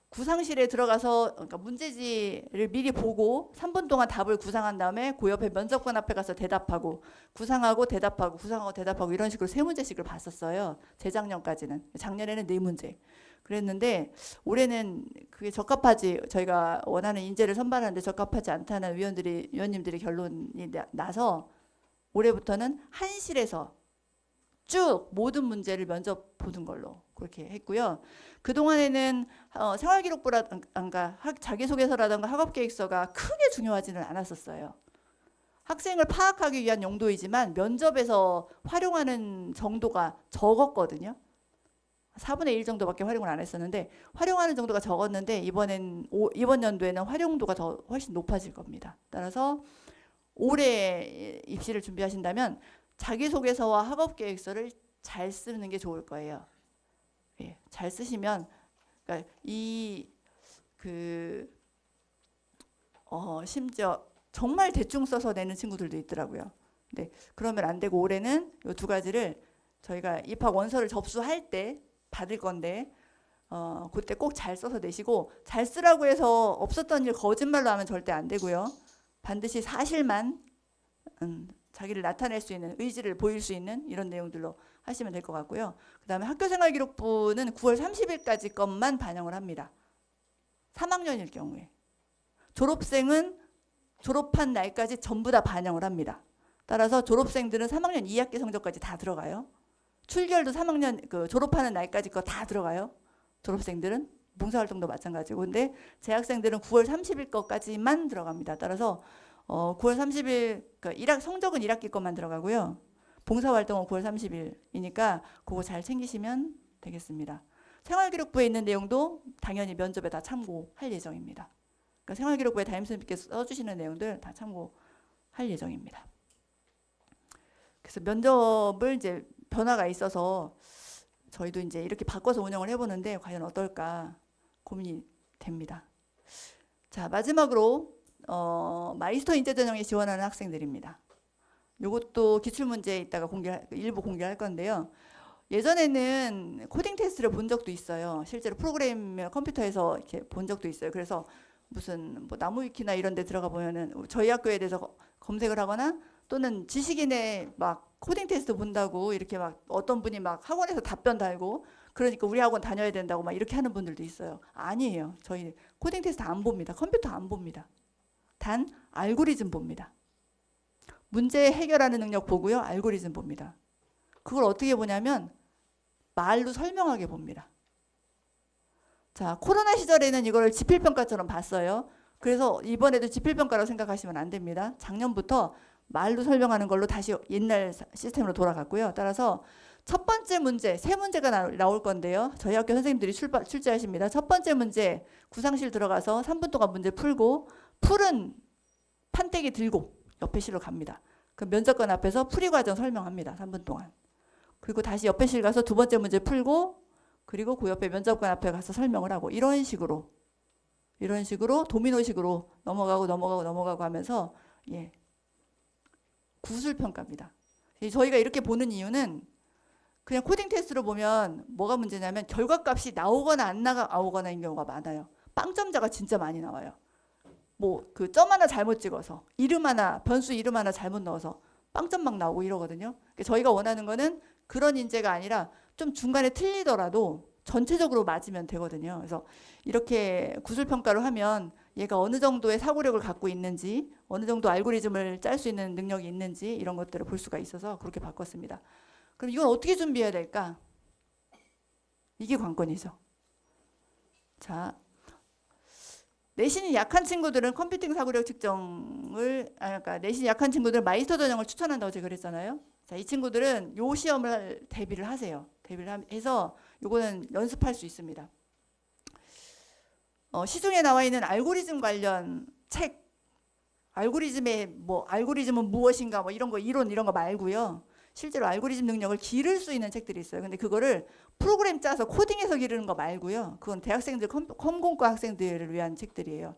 구상실에 들어가서 그러니까 문제지를 미리 보고 3분 동안 답을 구상한 다음에 그 옆에 면접관 앞에 가서 대답하고 구상하고 대답하고 구상하고 대답하고 이런 식으로 3문제씩을 봤었어요. 재작년까지는. 작년에는 4문제. 그랬는데 올해는 그게 적합하지 저희가 원하는 인재를 선발하는데 적합하지 않다는 위원님들의 결론이 나서 올해부터는 한 실에서 쭉 모든 문제를 면접 보는 걸로 그렇게 했고요. 그동안에는 생활기록부라든가 자기소개서라든가 학업계획서가 크게 중요하지는 않았었어요. 학생을 파악하기 위한 용도이지만 면접에서 활용하는 정도가 적었거든요. 4분의 1 정도밖에 활용을 안 했었는데 활용하는 정도가 적었는데 이번 연도에는 활용도가 훨씬 높아질 겁니다. 따라서 올해 입시를 준비하신다면 자기소개서와 학업계획서를 잘 쓰는 게 좋을 거예요. 예, 잘 쓰시면 그러니까 심지어 정말 대충 써서 내는 친구들도 있더라고요. 네, 그러면 안 되고 올해는 이 2가지를 저희가 입학 원서를 접수할 때 받을 건데 그때 꼭 잘 써서 내시고 잘 쓰라고 해서 없었던 일 거짓말로 하면 절대 안 되고요. 반드시 사실만 자기를 나타낼 수 있는 의지를 보일 수 있는 이런 내용들로 하시면 될 것 같고요. 그 다음에 학교생활기록부는 9월 30일까지 것만 반영을 합니다. 3학년일 경우에. 졸업생은 졸업한 날까지 전부 다 반영을 합니다. 따라서 졸업생들은 3학년 2학기 성적까지 다 들어가요. 출결도 3학년 졸업하는 날까지 거 다 들어가요. 졸업생들은 봉사활동도 마찬가지고. 근데 재학생들은 9월 30일 것까지만 들어갑니다. 따라서 9월 30일 성적은 1학기 것만 들어가고요. 봉사활동은 9월 30일이니까 그거 잘 챙기시면 되겠습니다. 생활기록부에 있는 내용도 당연히 면접에 다 참고할 예정입니다. 그러니까 생활기록부에 담임선생님께서 써주시는 내용들 다 참고할 예정입니다. 그래서 면접을 이제 변화가 있어서 저희도 이제 이렇게 바꿔서 운영을 해보는데 과연 어떨까 고민이 됩니다. 자, 마지막으로 마이스터 인재전형에 지원하는 학생들입니다. 이것도 기출문제 이따가 일부 공개할 건데요. 예전에는 코딩 테스트를 본 적도 있어요. 실제로 프로그램 컴퓨터에서 이렇게 본 적도 있어요. 그래서 무슨 뭐 나무위키나 이런 데 들어가 보면은 저희 학교에 대해서 검색을 하거나 또는 지식인의 막 코딩 테스트 본다고 이렇게 막 어떤 분이 막 학원에서 답변 달고 그러니까 우리 학원 다녀야 된다고 막 이렇게 하는 분들도 있어요. 아니에요. 저희 코딩 테스트 안 봅니다. 컴퓨터 안 봅니다. 단 알고리즘 봅니다. 문제 해결하는 능력 보고요. 알고리즘 봅니다. 그걸 어떻게 보냐면 말로 설명하게 봅니다. 자, 코로나 시절에는 이걸 지필평가처럼 봤어요. 그래서 이번에도 지필평가라고 생각하시면 안 됩니다. 작년부터 말로 설명하는 걸로 다시 옛날 시스템으로 돌아갔고요. 따라서 첫 번째 문제, 3문제가 나올 건데요. 저희 학교 선생님들이 출제하십니다. 첫 번째 문제, 구상실 들어가서 3분 동안 문제 풀고 풀은 판때기 들고 옆에 실로 갑니다. 그 면접관 앞에서 풀이 과정 설명합니다. 3분 동안. 그리고 다시 옆에 실 가서 2번째 문제 풀고 그리고 그 옆에 면접관 앞에 가서 설명을 하고 이런 식으로 도미노식으로 넘어가고 하면서 구술평가입니다. 저희가 이렇게 보는 이유는 그냥 코딩 테스트로 보면 뭐가 문제냐면 결과값이 나오거나 안 나오거나인 경우가 많아요. 빵점자가 진짜 많이 나와요. 뭐 그 점 하나 잘못 찍어서 변수 이름 하나 잘못 넣어서 빵점 막 나오고 이러거든요. 저희가 원하는 거는 그런 인재가 아니라 좀 중간에 틀리더라도 전체적으로 맞으면 되거든요. 그래서 이렇게 구술평가를 하면 얘가 어느 정도의 사고력을 갖고 있는지, 어느 정도 알고리즘을 짤 수 있는 능력이 있는지 이런 것들을 볼 수가 있어서 그렇게 바꿨습니다. 그럼 이건 어떻게 준비해야 될까? 이게 관건이죠. 자, 내신이 약한 친구들은 컴퓨팅 사고력 측정을, 그러니까 내신이 약한 친구들은 마이스터 전형을 추천한다고 제가 그랬잖아요. 자, 이 친구들은 요 시험을 대비를 하세요. 대비를 해서 요거는 연습할 수 있습니다. 시중에 나와 있는 알고리즘 관련 책, 알고리즘의 뭐 알고리즘은 무엇인가 뭐 이런 거 이론 이런 거 말고요. 실제로 알고리즘 능력을 기를 수 있는 책들이 있어요. 근데 그거를 프로그램 짜서 코딩해서 기르는 거 말고요. 그건 대학생들 컴공과 학생들을 위한 책들이에요.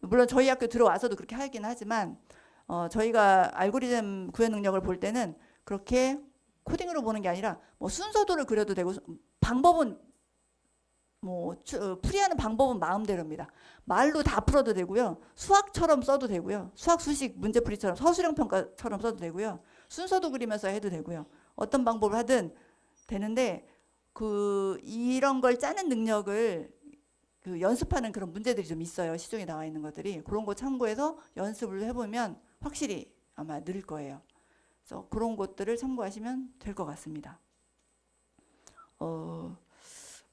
물론 저희 학교 들어와서도 그렇게 하긴 하지만 저희가 알고리즘 구현 능력을 볼 때는 그렇게 코딩으로 보는 게 아니라 뭐 순서도를 그려도 되고 방법은 뭐 풀이하는 방법은 마음대로입니다. 말로 다 풀어도 되고요. 수학처럼 써도 되고요. 수학 수식 문제풀이처럼 서술형 평가처럼 써도 되고요. 순서도 그리면서 해도 되고요. 어떤 방법을 하든 되는데 이런 걸 짜는 능력을 연습하는 그런 문제들이 좀 있어요. 시중에 나와 있는 것들이. 그런 거 참고해서 연습을 해보면 확실히 아마 늘 거예요. 그래서 그런 것들을 참고하시면 될 것 같습니다.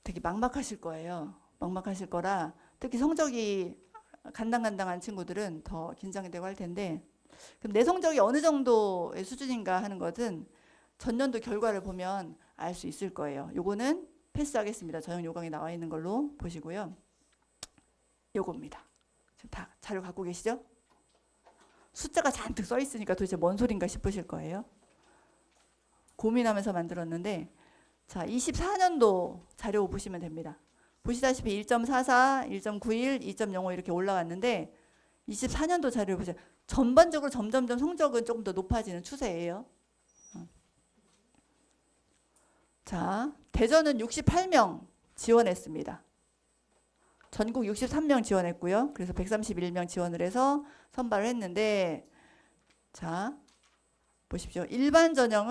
되게 막막하실 거예요. 막막하실 거라 특히 성적이 간당간당한 친구들은 더 긴장이 되고 할 텐데 그럼 내 성적이 어느 정도의 수준인가 하는 것은 전년도 결과를 보면 알 수 있을 거예요. 요거는 패스하겠습니다. 저형 요강에 나와 있는 걸로 보시고요. 요겁니다. 지금 다 자료 갖고 계시죠? 숫자가 잔뜩 써 있으니까 도대체 뭔 소린가 싶으실 거예요. 고민하면서 만들었는데 자, 24년도 자료 보시면 됩니다. 보시다시피 1.44, 1.91, 2.05 이렇게 올라왔는데 24년도 자료를 보세요. 전반적으로 점점점 성적은 조금 더 높아지는 추세예요. 자, 대전은 68명 지원했습니다. 전국 63명 지원했고요. 그래서 131명 지원을 해서 선발을 했는데 자, 보십시오. 일반 전형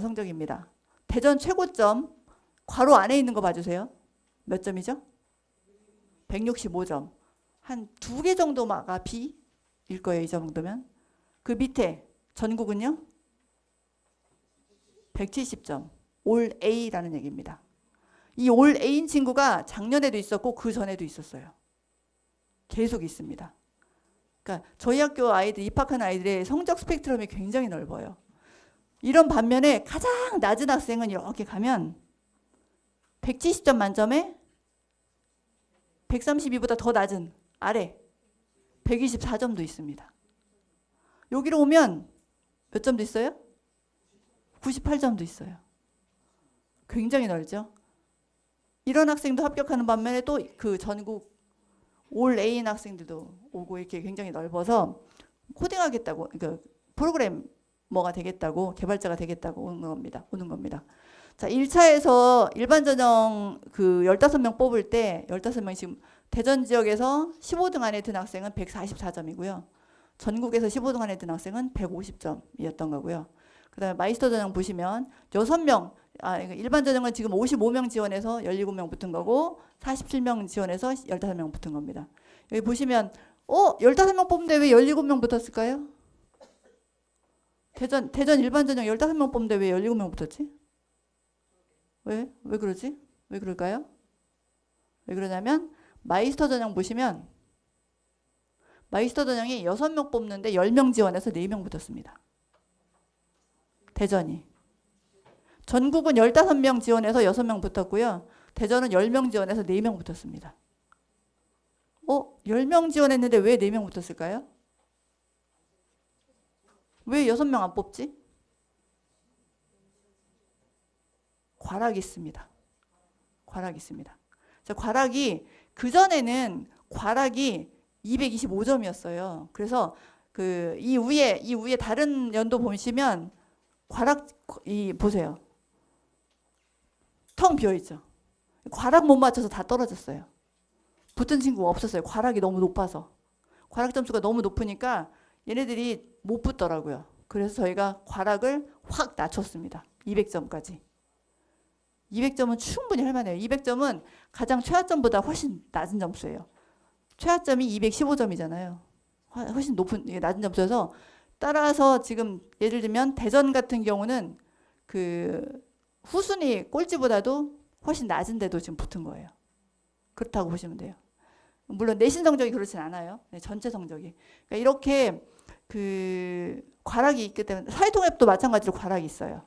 성적입니다. 대전 최고점 괄호 안에 있는 거 봐주세요. 몇 점이죠? 165점. 한 2개 정도가 B일 거예요. 이 정도면. 그 밑에 전국은요? 170점. 올 A라는 얘기입니다. 이 올 A인 친구가 작년에도 있었고 그 전에도 있었어요. 계속 있습니다. 그러니까 저희 학교 아이들, 입학한 아이들의 성적 스펙트럼이 굉장히 넓어요. 이런 반면에 가장 낮은 학생은 이렇게 가면 170점 만점에 132보다 더 낮은 아래 124점도 있습니다. 여기로 오면 몇 점도 있어요? 98점도 있어요. 굉장히 넓죠. 이런 학생도 합격하는 반면에 또 그 전국 올 A인 학생들도 오고 이렇게 굉장히 넓어서 코딩하겠다고, 그러니까 프로그래머가 되겠다고, 개발자가 되겠다고 오는 겁니다. 자, 1차에서 일반 전형 15명 뽑을 때 15명 지금 대전 지역에서 15등 안에 든 학생은 144점이고요. 전국에서 15등 안에 든 학생은 150점이었던 거고요. 그다음에 마이스터 전형 보시면 6명, 일반 전형은 지금 55명 지원해서 17명 붙은 거고 47명 지원해서 15명 붙은 겁니다. 여기 보시면 15명 뽑는데 왜 17명 붙었을까요? 대전 일반 전형 15명 뽑는데 왜 17명 붙었지? 왜 그러지? 왜 그럴까요? 왜 그러냐면 마이스터 전형 보시면 마이스터 전형이 6명 뽑는데 10명 지원해서 4명 붙었습니다. 대전이. 전국은 15명 지원해서 6명 붙었고요. 대전은 10명 지원해서 4명 붙었습니다. 10명 지원했는데 왜 4명 붙었을까요? 왜 6명 안 뽑지? 과락이 있습니다. 자, 과락이 그전에는 과락이 225점이었어요. 그래서 이 위에 다른 연도 보시면 과락 보세요. 텅 비어 있죠. 과락 못 맞춰서 다 떨어졌어요. 붙은 친구가 없었어요. 과락이 너무 높아서. 과락 점수가 너무 높으니까 얘네들이 못 붙더라고요. 그래서 저희가 과락을 확 낮췄습니다. 200점까지. 200점은 충분히 할 만해요. 200점은 가장 최하점보다 훨씬 낮은 점수예요. 최하점이 215점이잖아요. 훨씬 높은 낮은 점수여서 따라서 지금 예를 들면 대전 같은 경우는 그 후순위 꼴찌보다도 훨씬 낮은데도 지금 붙은 거예요. 그렇다고 보시면 돼요. 물론 내신 성적이 그렇진 않아요. 네, 전체 성적이. 그러니까 이렇게 그 과락이 있기 때문에 사회통합도 마찬가지로 과락이 있어요.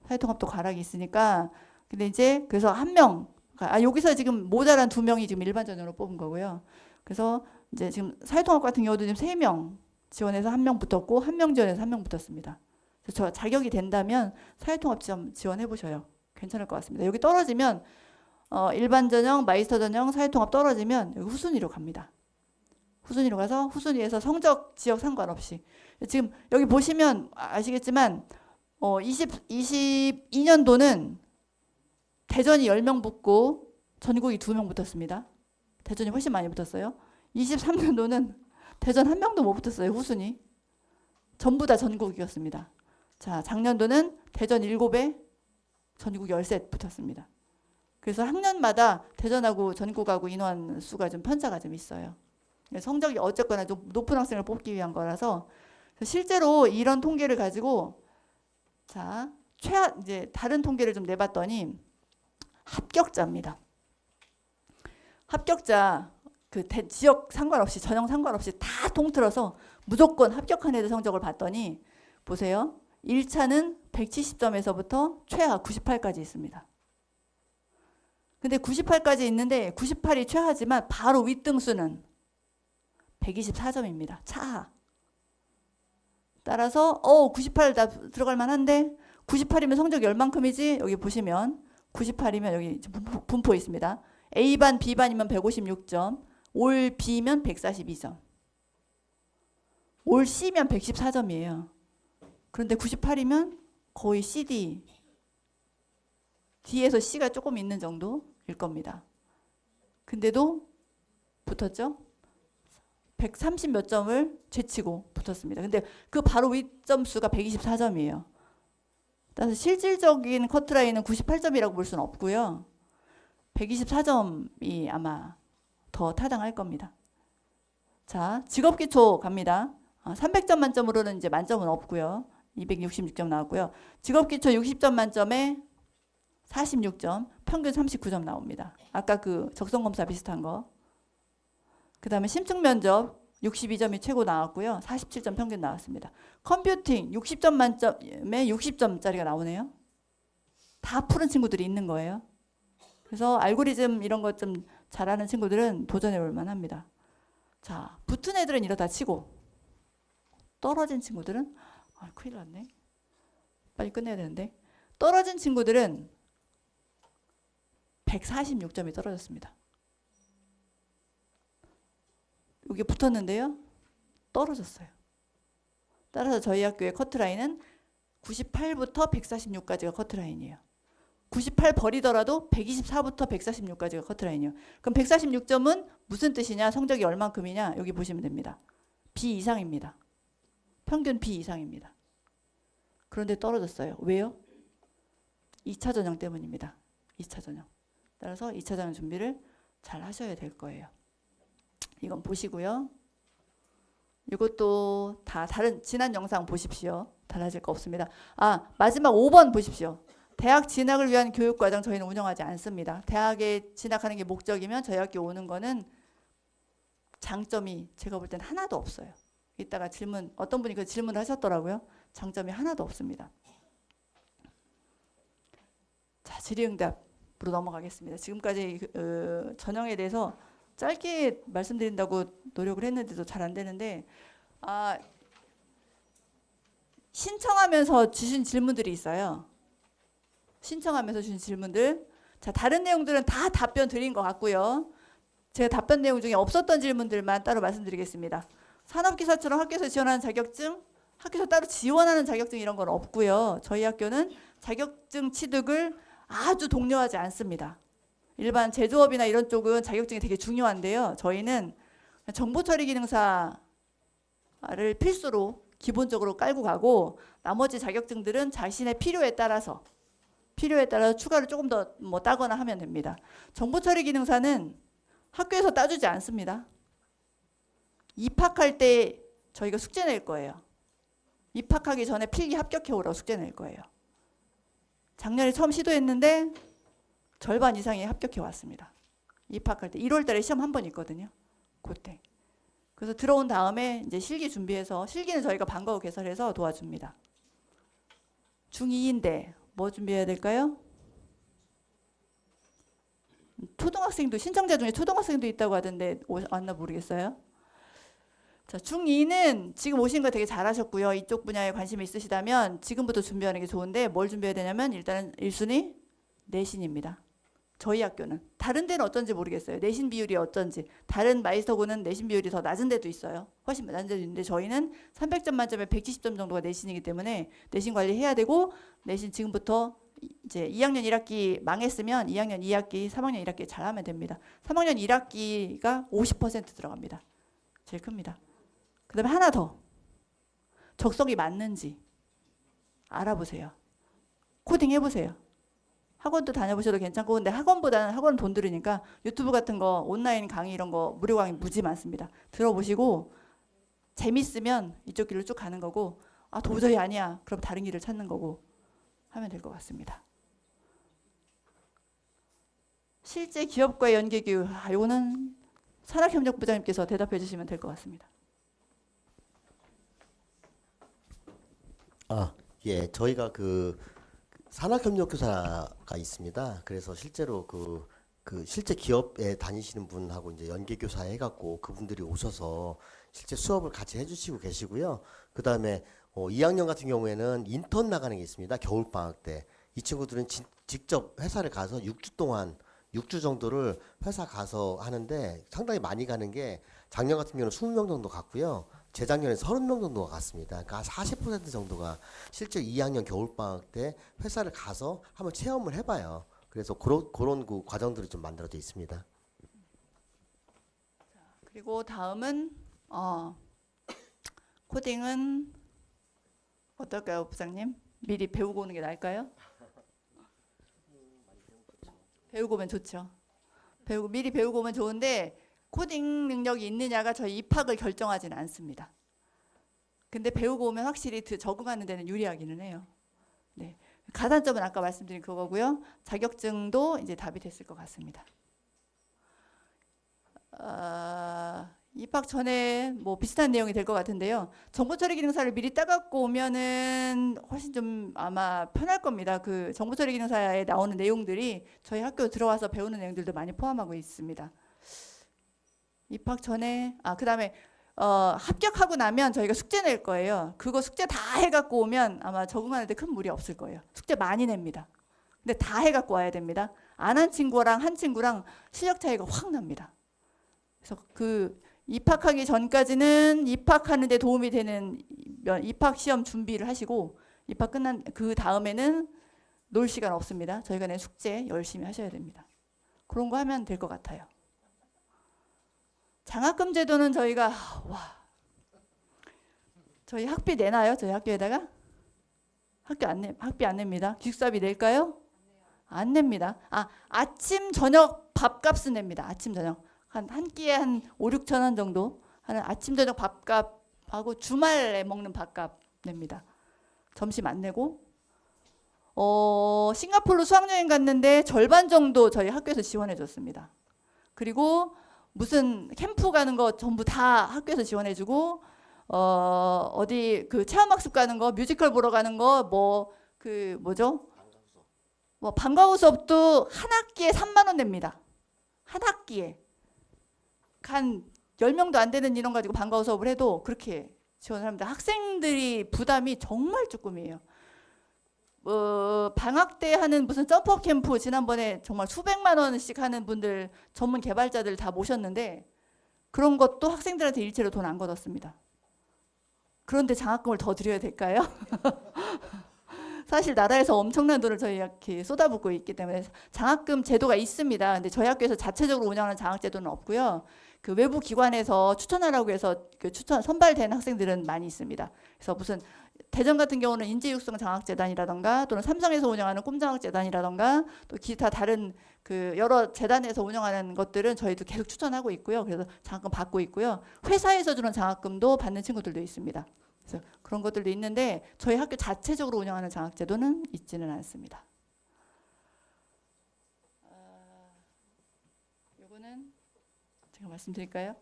사회통합도 과락이 있으니까 근데 이제 그래서 한 명, 여기서 지금 모자란 2명이 지금 일반 전형으로 뽑은 거고요. 그래서 이제 지금 사회통합 같은 경우도 지금 3명 지원해서 1명 붙었고 1명 지원해서 1명 붙었습니다. 그래서 저 자격이 된다면 사회통합 지원해 보셔요. 괜찮을 것 같습니다. 여기 떨어지면 일반 전형, 마이스터 전형, 사회통합 떨어지면 여기 후순위로 갑니다. 후순위로 가서 후순위에서 성적 지역 상관없이 지금 여기 보시면 아시겠지만 22년도는 대전이 10명 붙고 전국이 2명 붙었습니다. 대전이 훨씬 많이 붙었어요. 23년도는 대전 1명도 못 붙었어요. 후순위. 전부 다 전국이었습니다. 자, 작년도는 대전 7에 전국 13 붙었습니다. 그래서 학년마다 대전하고 전국하고 인원 수가 좀 편차가 좀 있어요. 성적이 어쨌거나 좀 높은 학생을 뽑기 위한 거라서 실제로 이런 통계를 가지고 자, 이제 다른 통계를 좀 내봤더니 합격자입니다. 합격자 그 지역 상관없이 전형 상관없이 다 통틀어서 무조건 합격한 애들 성적을 봤더니 보세요. 1차는 170점에서부터 최하 98까지 있습니다. 근데 98까지 있는데 98이 최하지만 바로 윗등수는 124점입니다. 차하. 따라서 98 다 들어갈 만한데 98이면 성적이 얼만큼이지? 여기 보시면 98이면 여기 분포 있습니다. A반, B반이면 156점, 올 B면 142점, 올 C면 114점이에요. 그런데 98이면 거의 CD, D에서 C가 조금 있는 정도일 겁니다. 근데도 붙었죠? 130 몇 점을 제치고 붙었습니다. 근데 그 바로 윗점수가 124점이에요. 따라서 실질적인 커트라인은 98점이라고 볼 수는 없고요. 124점이 아마 더 타당할 겁니다. 자, 직업기초 갑니다. 300점 만점으로는 이제 만점은 없고요. 266점 나왔고요. 직업기초 60점 만점에 46점, 평균 39점 나옵니다. 아까 그 적성검사 비슷한 거. 그 다음에 심층면접 62점이 최고 나왔고요. 47점 평균 나왔습니다. 컴퓨팅 60점 만점에 60점짜리가 나오네요. 다 푸른 친구들이 있는 거예요. 그래서 알고리즘 이런 것 좀 잘하는 친구들은 도전해 볼 만합니다. 자, 붙은 애들은 이러다 치고 떨어진 친구들은 큰일 났네. 빨리 끝내야 되는데. 떨어진 친구들은 146점이 떨어졌습니다. 여기 붙었는데요. 떨어졌어요. 따라서 저희 학교의 커트라인은 98부터 146까지가 커트라인이에요. 98 버리더라도 124부터 146까지가 커트라인이에요. 그럼 146점은 무슨 뜻이냐? 성적이 얼만큼이냐? 여기 보시면 됩니다. B 이상입니다. 평균 B 이상입니다. 그런데 떨어졌어요. 왜요? 2차 전형 때문입니다. 2차 전형. 따라서 2차 전형 준비를 잘 하셔야 될 거예요. 이건 보시고요. 이것도 다 다른 지난 영상 보십시오. 달라질 거 없습니다. 마지막 5번 보십시오. 대학 진학을 위한 교육과정 저희는 운영하지 않습니다. 대학에 진학하는 게 목적이면 저희 학교 오는 거는 장점이 제가 볼 땐 하나도 없어요. 이따가 질문 어떤 분이 그 질문을 하셨더라고요. 장점이 하나도 없습니다. 자, 질의응답으로 넘어가겠습니다. 지금까지 전형에 대해서 짧게 말씀드린다고 노력을 했는데도 잘 안 되는데 신청하면서 주신 질문들이 있어요. 신청하면서 주신 질문들. 자, 다른 내용들은 다 답변 드린 것 같고요. 제가 답변 내용 중에 없었던 질문들만 따로 말씀드리겠습니다. 산업기사처럼 학교에서 지원하는 자격증, 학교에서 따로 지원하는 자격증 이런 건 없고요. 저희 학교는 자격증 취득을 아주 독려하지 않습니다. 일반 제조업이나 이런 쪽은 자격증이 되게 중요한데요. 저희는 정보처리 기능사를 필수로 기본적으로 깔고 가고 나머지 자격증들은 자신의 필요에 따라서 필요에 따라 추가로 조금 더 뭐 따거나 하면 됩니다. 정보 처리 기능사는 학교에서 따주지 않습니다. 입학할 때 저희가 숙제 낼 거예요. 입학하기 전에 필기 합격해 오라고 숙제 낼 거예요. 작년에 처음 시도했는데 절반 이상이 합격해 왔습니다. 입학할 때 1월 달에 시험 한 번 있거든요. 그때. 그래서 들어온 다음에 이제 실기 준비해서 실기는 저희가 방과후 개설해서 도와줍니다. 중2인데 뭐 준비해야 될까요? 초등학생도 신청자 중에 초등학생도 있다고 하던데 왔나 모르겠어요. 자, 중2는 지금 오신 거 되게 잘하셨고요. 이쪽 분야에 관심이 있으시다면 지금부터 준비하는 게 좋은데 뭘 준비해야 되냐면 일단은 1순위 내신입니다. 저희 학교는 다른 데는 어떤지 모르겠어요. 내신 비율이 어쩐지. 다른 마이스터고는 내신 비율이 더 낮은 데도 있어요. 훨씬 낮은 데도 있는데 저희는 300점 만점에 170점 정도가 내신이기 때문에 내신 관리해야 되고 내신 지금부터 이제 2학년 1학기 망했으면 2학년 2학기, 3학년 1학기 잘하면 됩니다. 3학년 1학기가 50% 들어갑니다. 제일 큽니다. 그 다음에 하나 더. 적성이 맞는지 알아보세요. 코딩 해보세요. 학원도 다녀보셔도 괜찮고 근데 학원보다는 학원은 돈 들으니까 유튜브 같은 거 온라인 강의 이런 거 무료 강의 무지 많습니다. 들어보시고 재밌으면 이쪽 길로 쭉 가는 거고 아 도저히 아니야 그럼 다른 길을 찾는 거고 하면 될 것 같습니다. 실제 기업과의 연계교육 이거는 산학협력부장님께서 대답해 주시면 될 것 같습니다. 예, 저희가 그 산학협력교사가 있습니다. 그래서 실제로 그 실제 기업에 다니시는 분하고 이제 연계교사 해갖고 그분들이 오셔서 실제 수업을 같이 해주시고 계시고요. 그 다음에 2학년 같은 경우에는 인턴 나가는 게 있습니다. 겨울방학 때. 이 친구들은 직접 회사를 가서 6주 동안 6주 정도를 회사 가서 하는데 상당히 많이 가는 게 작년 같은 경우는 20명 정도 갔고요. 재작년에 30명 정도가 갔습니다. 그러니까 40% 정도가 실제 2학년 겨울방학 때 회사를 가서 한번 체험을 해봐요. 그래서 그런 그 과정들이 좀 만들어져 있습니다. 그리고 다음은 코딩은 어떨까요, 부장님? 미리 배우고 오는 게 나을까요? 배우고 오면 좋죠. 미리 배우고 오면 좋은데 코딩 능력이 있느냐가 저희 입학을 결정하지는 않습니다. 근데 배우고 오면 확실히 적응하는 데는 유리하기는 해요. 네. 가산점은 아까 말씀드린 그거고요. 자격증도 이제 답이 됐을 것 같습니다. 입학 전에 뭐 비슷한 내용이 될 것 같은데요. 정보 처리 기능사를 미리 따갖고 오면은 훨씬 좀 아마 편할 겁니다. 그 정보 처리 기능사에 나오는 내용들이 저희 학교 들어와서 배우는 내용들도 많이 포함하고 있습니다. 입학 전에 그다음에 합격하고 나면 저희가 숙제 낼 거예요. 그거 숙제 다 해갖고 오면 아마 적응하는 데 큰 무리 없을 거예요. 숙제 많이 냅니다. 근데 다 해갖고 와야 됩니다. 안 한 친구랑 한 친구랑 실력 차이가 확 납니다. 그래서 그 입학하기 전까지는 입학하는 데 도움이 되는 입학 시험 준비를 하시고 입학 끝난 그 다음에는 놀 시간 없습니다. 저희가 낸 숙제 열심히 하셔야 됩니다. 그런 거 하면 될 것 같아요. 장학금 제도는 저희가 저희 학비 내나요? 저희 학교에다가? 학비 안 냅니다. 기숙사비 낼까요? 안 냅니다. 아침 저녁 밥값은 냅니다. 아침 저녁 한 끼에 한 5, 6천 원 정도 하는 아침 저녁 밥값하고 주말에 먹는 밥값 냅니다. 점심 안 내고 싱가포르 수학여행 갔는데 절반 정도 저희 학교에서 지원해 줬습니다. 그리고 무슨 캠프 가는 거 전부 다 학교에서 지원해주고 어디 그 체험학습 가는 거 뮤지컬 보러 가는 거 뭐 그 뭐죠? 뭐 방과후 수업도 한 학기에 3만 원 냅니다. 한 학기에 한 10명도 안 되는 인원 가지고 방과후 수업을 해도 그렇게 지원을 합니다. 학생들이 부담이 정말 조금이에요. 방학 때 하는 무슨 점프업 캠프 지난번에 정말 수백만 원씩 하는 분들 전문 개발자들 다 모셨는데 그런 것도 학생들한테 일체로 돈 안 걷었습니다. 그런데 장학금을 더 드려야 될까요? 사실 나라에서 엄청난 돈을 저희 이렇게 쏟아붓고 있기 때문에 장학금 제도가 있습니다. 근데 저희 학교에서 자체적으로 운영하는 장학 제도는 없고요. 그 외부 기관에서 추천하라고 해서 그 선발된 학생들은 많이 있습니다. 그래서 무슨 대전 같은 경우는 인재육성 장학재단이라던가 또는 삼성에서 운영하는 꿈장학재단이라던가 또 기타 다른 그 여러 재단에서 운영하는 것들은 저희도 계속 추천하고 있고요. 그래서 장학금 받고 있고요. 회사에서 주는 장학금도 받는 친구들도 있습니다. 그래서 그런 것들도 있는데 저희 학교 자체적으로 운영하는 장학제도는 있지는 않습니다. 요거는 제가 말씀드릴까요?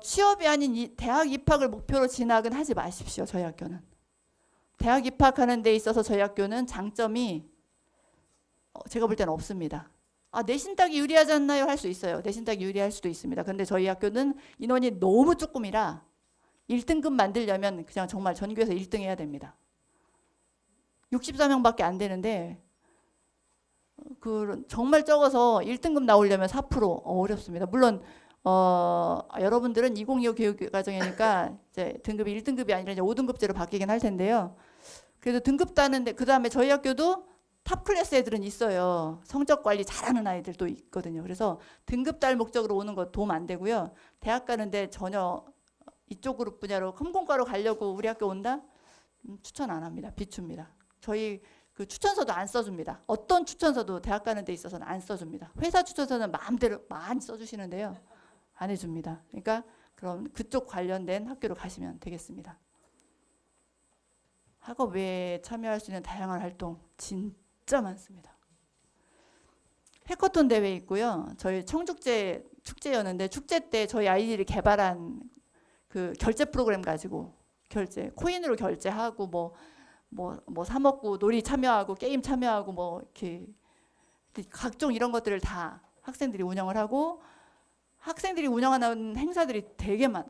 취업이 아닌 대학 입학을 목표로 진학은 하지 마십시오. 저희 학교는. 대학 입학하는 데 있어서 저희 학교는 장점이 제가 볼 때는 없습니다. 내신 따기 유리하지 않나요? 할 수 있어요. 내신 따기 유리할 수도 있습니다. 근데 저희 학교는 인원이 너무 조금이라 1등급 만들려면 그냥 정말 전교에서 1등 해야 됩니다. 64명밖에 안 되는데 정말 적어서 1등급 나오려면 4% 어렵습니다. 물론 여러분들은 2025 교육과정이니까 이제 등급이 1등급이 아니라 이제 5등급제로 바뀌긴 할 텐데요. 그래도 등급 따는데 그 다음에 저희 학교도 탑 클래스 애들은 있어요. 성적 관리 잘하는 아이들도 있거든요. 그래서 등급 딸 목적으로 오는 거 도움 안 되고요. 대학 가는데 전혀 이쪽 그룹 분야로 컴공과로 가려고 우리 학교 온다? 추천 안 합니다. 비춥니다. 저희 그 추천서도 안 써줍니다. 어떤 추천서도 대학 가는 데 있어서는 안 써줍니다. 회사 추천서는 마음대로 많이 써주시는데요. 안 해줍니다. 그러니까 그럼 그쪽 관련된 학교로 가시면 되겠습니다. 학업 외에 참여할 수 있는 다양한 활동 진짜 많습니다. 해커톤 대회 있고요. 저희 청축제 축제였는데 축제 때 저희 아이들이 개발한 그 결제 프로그램 가지고 코인으로 결제하고 뭐 사 먹고 놀이 참여하고 게임 참여하고 뭐 이렇게 각종 이런 것들을 다 학생들이 운영을 하고 학생들이 운영하는 행사들이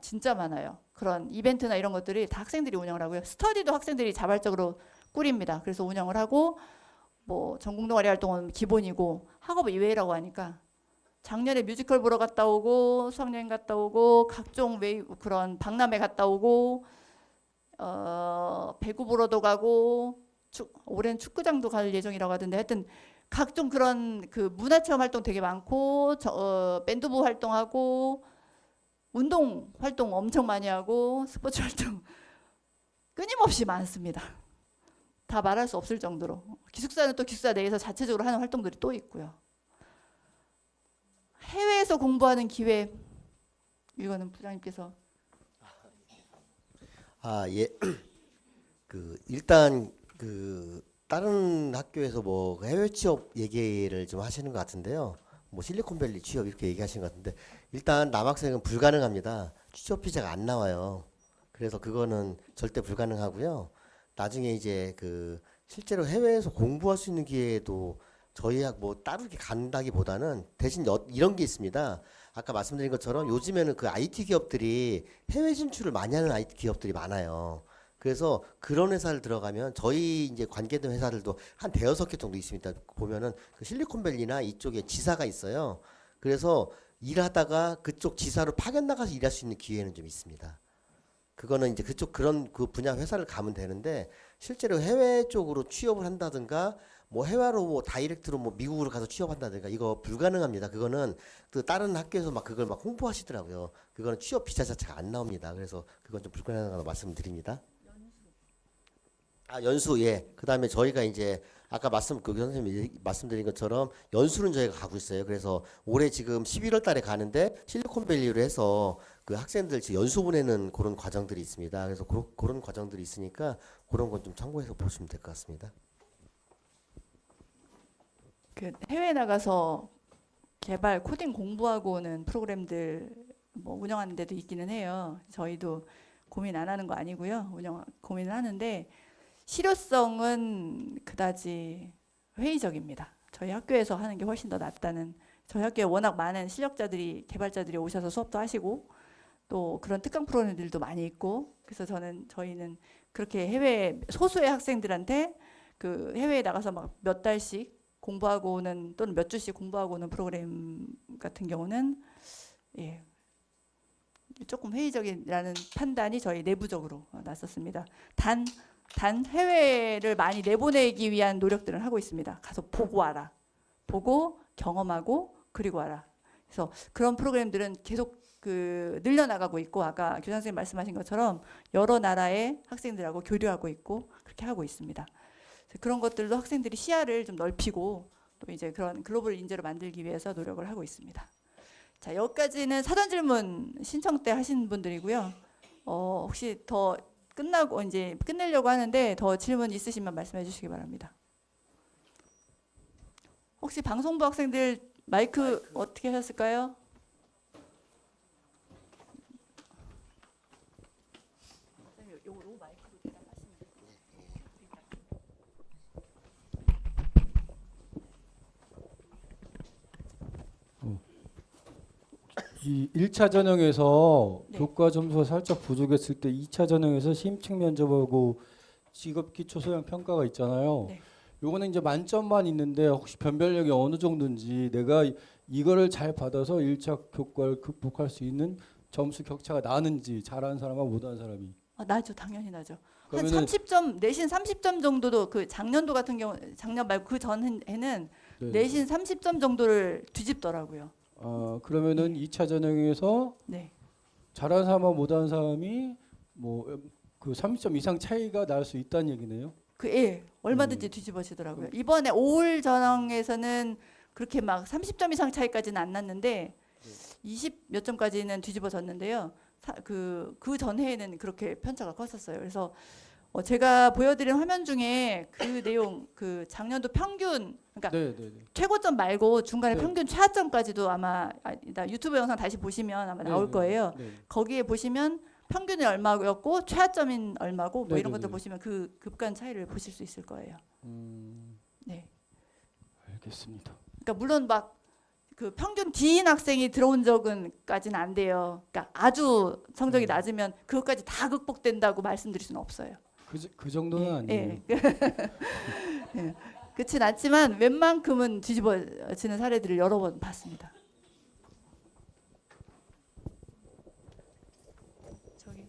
진짜 많아요. 그런 이벤트나 이런 것들이 다 학생들이 운영을 하고요. 스터디도 학생들이 자발적으로 꾸립니다. 그래서 운영을 하고 뭐 전공 동아리 활동은 기본이고 학업 이외라고 하니까 작년에 뮤지컬 보러 갔다 오고 수학여행 갔다 오고 각종 그런 박람회 갔다 오고 배구 보러도 가고 올해는 축구장도 갈 예정이라고 하던데 하여튼 각종 그런 그 문화체험 활동 되게 많고 밴드부 활동하고 운동 활동 엄청 많이 하고 스포츠 활동 끊임없이 많습니다. 다 말할 수 없을 정도로 기숙사는 또 기숙사 내에서 자체적으로 하는 활동들이 또 있고요. 해외에서 공부하는 기회 이거는 부장님께서 예. 일단 다른 학교에서 뭐 해외 취업 얘기를 좀 하시는 것 같은데요. 뭐 실리콘밸리 취업 이렇게 얘기하시는 것 같은데 일단 남학생은 불가능합니다. 취업 비자가 안 나와요. 그래서 그거는 절대 불가능하고요. 나중에 이제 실제로 해외에서 공부할 수 있는 기회도 저희 학 뭐 따르게 간다기보다는 대신 이런 게 있습니다. 아까 말씀드린 것처럼 요즘에는 그 IT 기업들이 해외 진출을 많이 하는 IT 기업들이 많아요. 그래서 그런 회사를 들어가면 저희 이제 관계된 회사들도 한 대여섯 개 정도 있습니다. 보면은 그 실리콘밸리나 이쪽에 지사가 있어요. 그래서 일하다가 그쪽 지사로 파견 나가서 일할 수 있는 기회는 좀 있습니다. 그거는 이제 그 분야 회사를 가면 되는데 실제로 해외 쪽으로 취업을 한다든가 뭐 해외로 뭐 다이렉트로 뭐 미국으로 가서 취업한다든가 이거 불가능합니다. 그거는 다른 학교에서 막 그걸 막 홍보하시더라고요. 그거는 취업 비자 자체가 안 나옵니다. 그래서 그건 좀 불가능하다고 말씀드립니다. 연수 예. 그다음에 저희가 이제 아까 선생님이 말씀드린 것처럼 연수는 저희가 가고 있어요. 그래서 올해 지금 11월 달에 가는데 실리콘밸리로 해서 그 학생들 지금 연수 보내는 그런 과정들이 있습니다. 그래서 그런 과정들이 있으니까 그런 건 좀 참고해서 보시면 될 것 같습니다. 해외 나가서 개발 코딩 공부하고 오는 프로그램들 뭐 운영하는 데도 있기는 해요. 저희도 고민 안 하는 거 아니고요. 고민을 하는데 실효성은 그다지 회의적입니다. 저희 학교에서 하는 게 훨씬 더 낫다는. 저희 학교에 워낙 많은 실력자들이 개발자들이 오셔서 수업도 하시고 또 그런 특강 프로그램들도 많이 있고 그래서 저희는 그렇게 해외 소수의 학생들한테 그 해외에 나가서 막 몇 달씩 공부하고 오는 또는 몇 주씩 공부하고 오는 프로그램 같은 경우는 예, 조금 회의적이라는 판단이 저희 내부적으로 났었습니다. 단 해외를 많이 내보내기 위한 노력들은 하고 있습니다. 가서 보고 와라. 보고 경험하고 그리고 와라. 그래서 그런 프로그램들은 계속 그 늘려나가고 있고 아까 교장 선생님 말씀하신 것처럼 여러 나라의 학생들하고 교류하고 있고 그렇게 하고 있습니다. 그래서 그런 것들도 학생들이 시야를 좀 넓히고 또 이제 그런 글로벌 인재로 만들기 위해서 노력을 하고 있습니다. 자, 여기까지는 사전 질문 신청 때 하신 분들이고요. 혹시 더 끝나고 이제 끝내려고 하는데 더 질문 있으시면 말씀해 주시기 바랍니다. 혹시 방송부 학생들 마이크 어떻게 하셨을까요? 이 1차 전형에서 네. 교과 점수가 살짝 부족했을 때 2차 전형에서 심층 면접하고 직업 기초 소양 평가가 있잖아요. 네. 요거는 이제 만점만 있는데 혹시 변별력이 어느 정도인지 내가 이거를 잘 받아서 1차 교과를 극복할 수 있는 점수 격차가 나는지 잘하는 사람과 못하는 사람이. 나죠. 당연히 나죠. 한 그러면은 30점 내신 30점 정도도 그 작년도 같은 경우 작년 말고 그 전에는 네. 내신 30점 정도를 뒤집더라고요. 그러면은 2차 전형에서 네. 잘하는 사람과 못하는 사람이 뭐 그 30점 이상 차이가 날 수 있다는 얘기네요. 얼마든지 뒤집어지더라고요. 이번에 5월 전형에서는 그렇게 막 30점 이상 차이까지는 안 났는데 20 몇 점까지는 뒤집어졌는데요. 그 전해에는 그렇게 편차가 컸었어요. 그래서 제가 보여드린 화면 중에 그 내용, 그 작년도 평균, 그러니까 네. 최고점 말고 중간에 네. 평균 최하점까지도 아마 유튜브 영상 다시 보시면 아마 나올 거예요. 네. 거기에 보시면 평균이 얼마였고 최하점인 얼마고 뭐 이런 네네네. 것들 보시면 그 급간 차이를 보실 수 있을 거예요. 네. 알겠습니다. 그러니까 물론 막 그 평균 D인 학생이 들어온 적은까지는 안 돼요. 그러니까 아주 성적이 낮으면 그것까지 다 극복된다고 말씀드릴 수는 없어요. 그 정도는 아니에요. 예. 그렇진 않지만 웬만큼은 뒤집어지는 사례들을 여러 번 봤습니다. 저기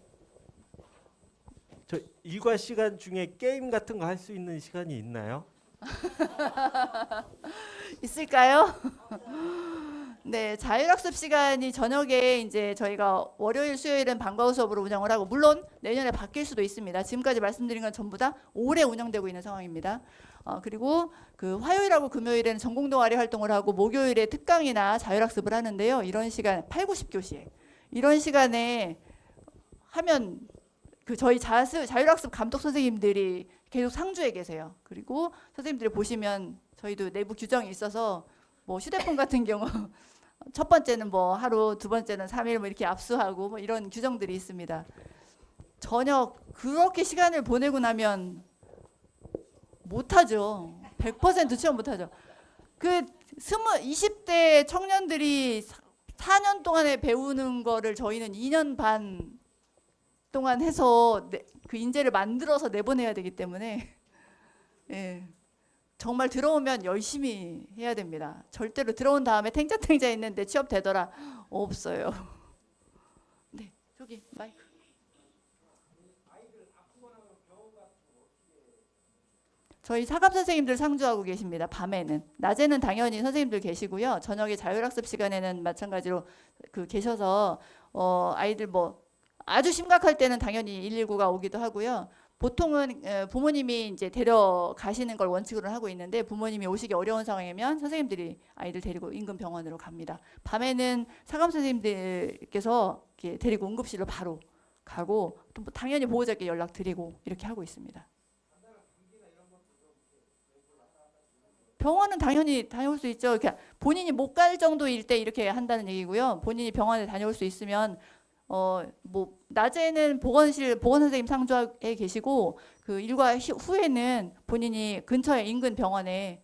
저 일과 시간 중에 게임 같은 거 할 수 있는 시간이 있나요? 있을까요? 네, 자율학습 시간이 저녁에 이제 저희가 월요일, 수요일은 방과후 수업으로 운영을 하고 물론 내년에 바뀔 수도 있습니다. 지금까지 말씀드린 건 전부 다 오래 운영되고 있는 상황입니다. 그리고 그 화요일하고 금요일에는 전공 동아리 활동을 하고 목요일에 특강이나 자율학습을 하는데요. 이런 시간 8, 90교시에 이런 시간에 하면 그 저희 자율학습 감독 선생님들이 계속 상주에 계세요. 그리고 선생님들이 보시면 저희도 내부 규정이 있어서 뭐 휴대폰 같은 경우 첫 번째는 뭐 하루, 두 번째는 3일 뭐 이렇게 압수하고 뭐 이런 규정들이 있습니다. 저녁 그렇게 시간을 보내고 나면 못하죠. 100% 취업 못하죠. 그 20대 청년들이 4년 동안에 배우는 거를 저희는 2년 반 동안 해서 그 인재를 만들어서 내보내야 되기 때문에 예, 정말 들어오면 열심히 해야 됩니다. 절대로 들어온 다음에 탱자탱자 있는데 취업 되더라 없어요. 네, 저기 마이크. 저희 사감 선생님들 상주하고 계십니다. 밤에는. 낮에는 당연히 선생님들 계시고요. 저녁에 자율학습 시간에는 마찬가지로 그 계셔서 아이들 뭐 아주 심각할 때는 당연히 119가 오기도 하고요. 보통은 부모님이 이제 데려가시는 걸 원칙으로 하고 있는데 부모님이 오시기 어려운 상황이면 선생님들이 아이들 데리고 인근 병원으로 갑니다. 밤에는 사감 선생님들께서 이렇게 데리고 응급실로 바로 가고 또 당연히 보호자께 연락드리고 이렇게 하고 있습니다. 병원은 당연히 다녀올 수 있죠. 그러니까 본인이 못 갈 정도일 때 이렇게 한다는 얘기고요. 본인이 병원에 다녀올 수 있으면 뭐 낮에는 보건 선생님 상주에 계시고 그 일과 후에는 본인이 근처에 인근 병원에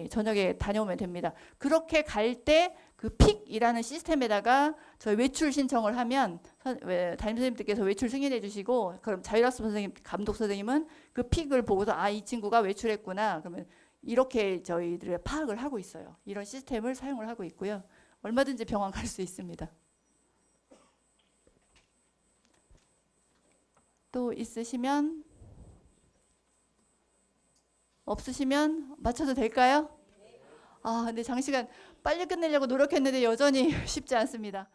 저녁에 다녀오면 됩니다. 그렇게 갈 때 그 픽이라는 시스템에다가 저희 외출 신청을 하면 담임 선생님들께서 외출 승인해 주시고 그럼 자율학습 선생님 감독 선생님은 그 픽을 보고서 이 친구가 외출했구나 그러면 이렇게 저희들의 파악을 하고 있어요. 이런 시스템을 사용을 하고 있고요. 얼마든지 병원 갈 수 있습니다. 또 있으시면 없으시면 맞춰도 될까요? 근데 장시간 빨리 끝내려고 노력했는데 여전히 쉽지 않습니다.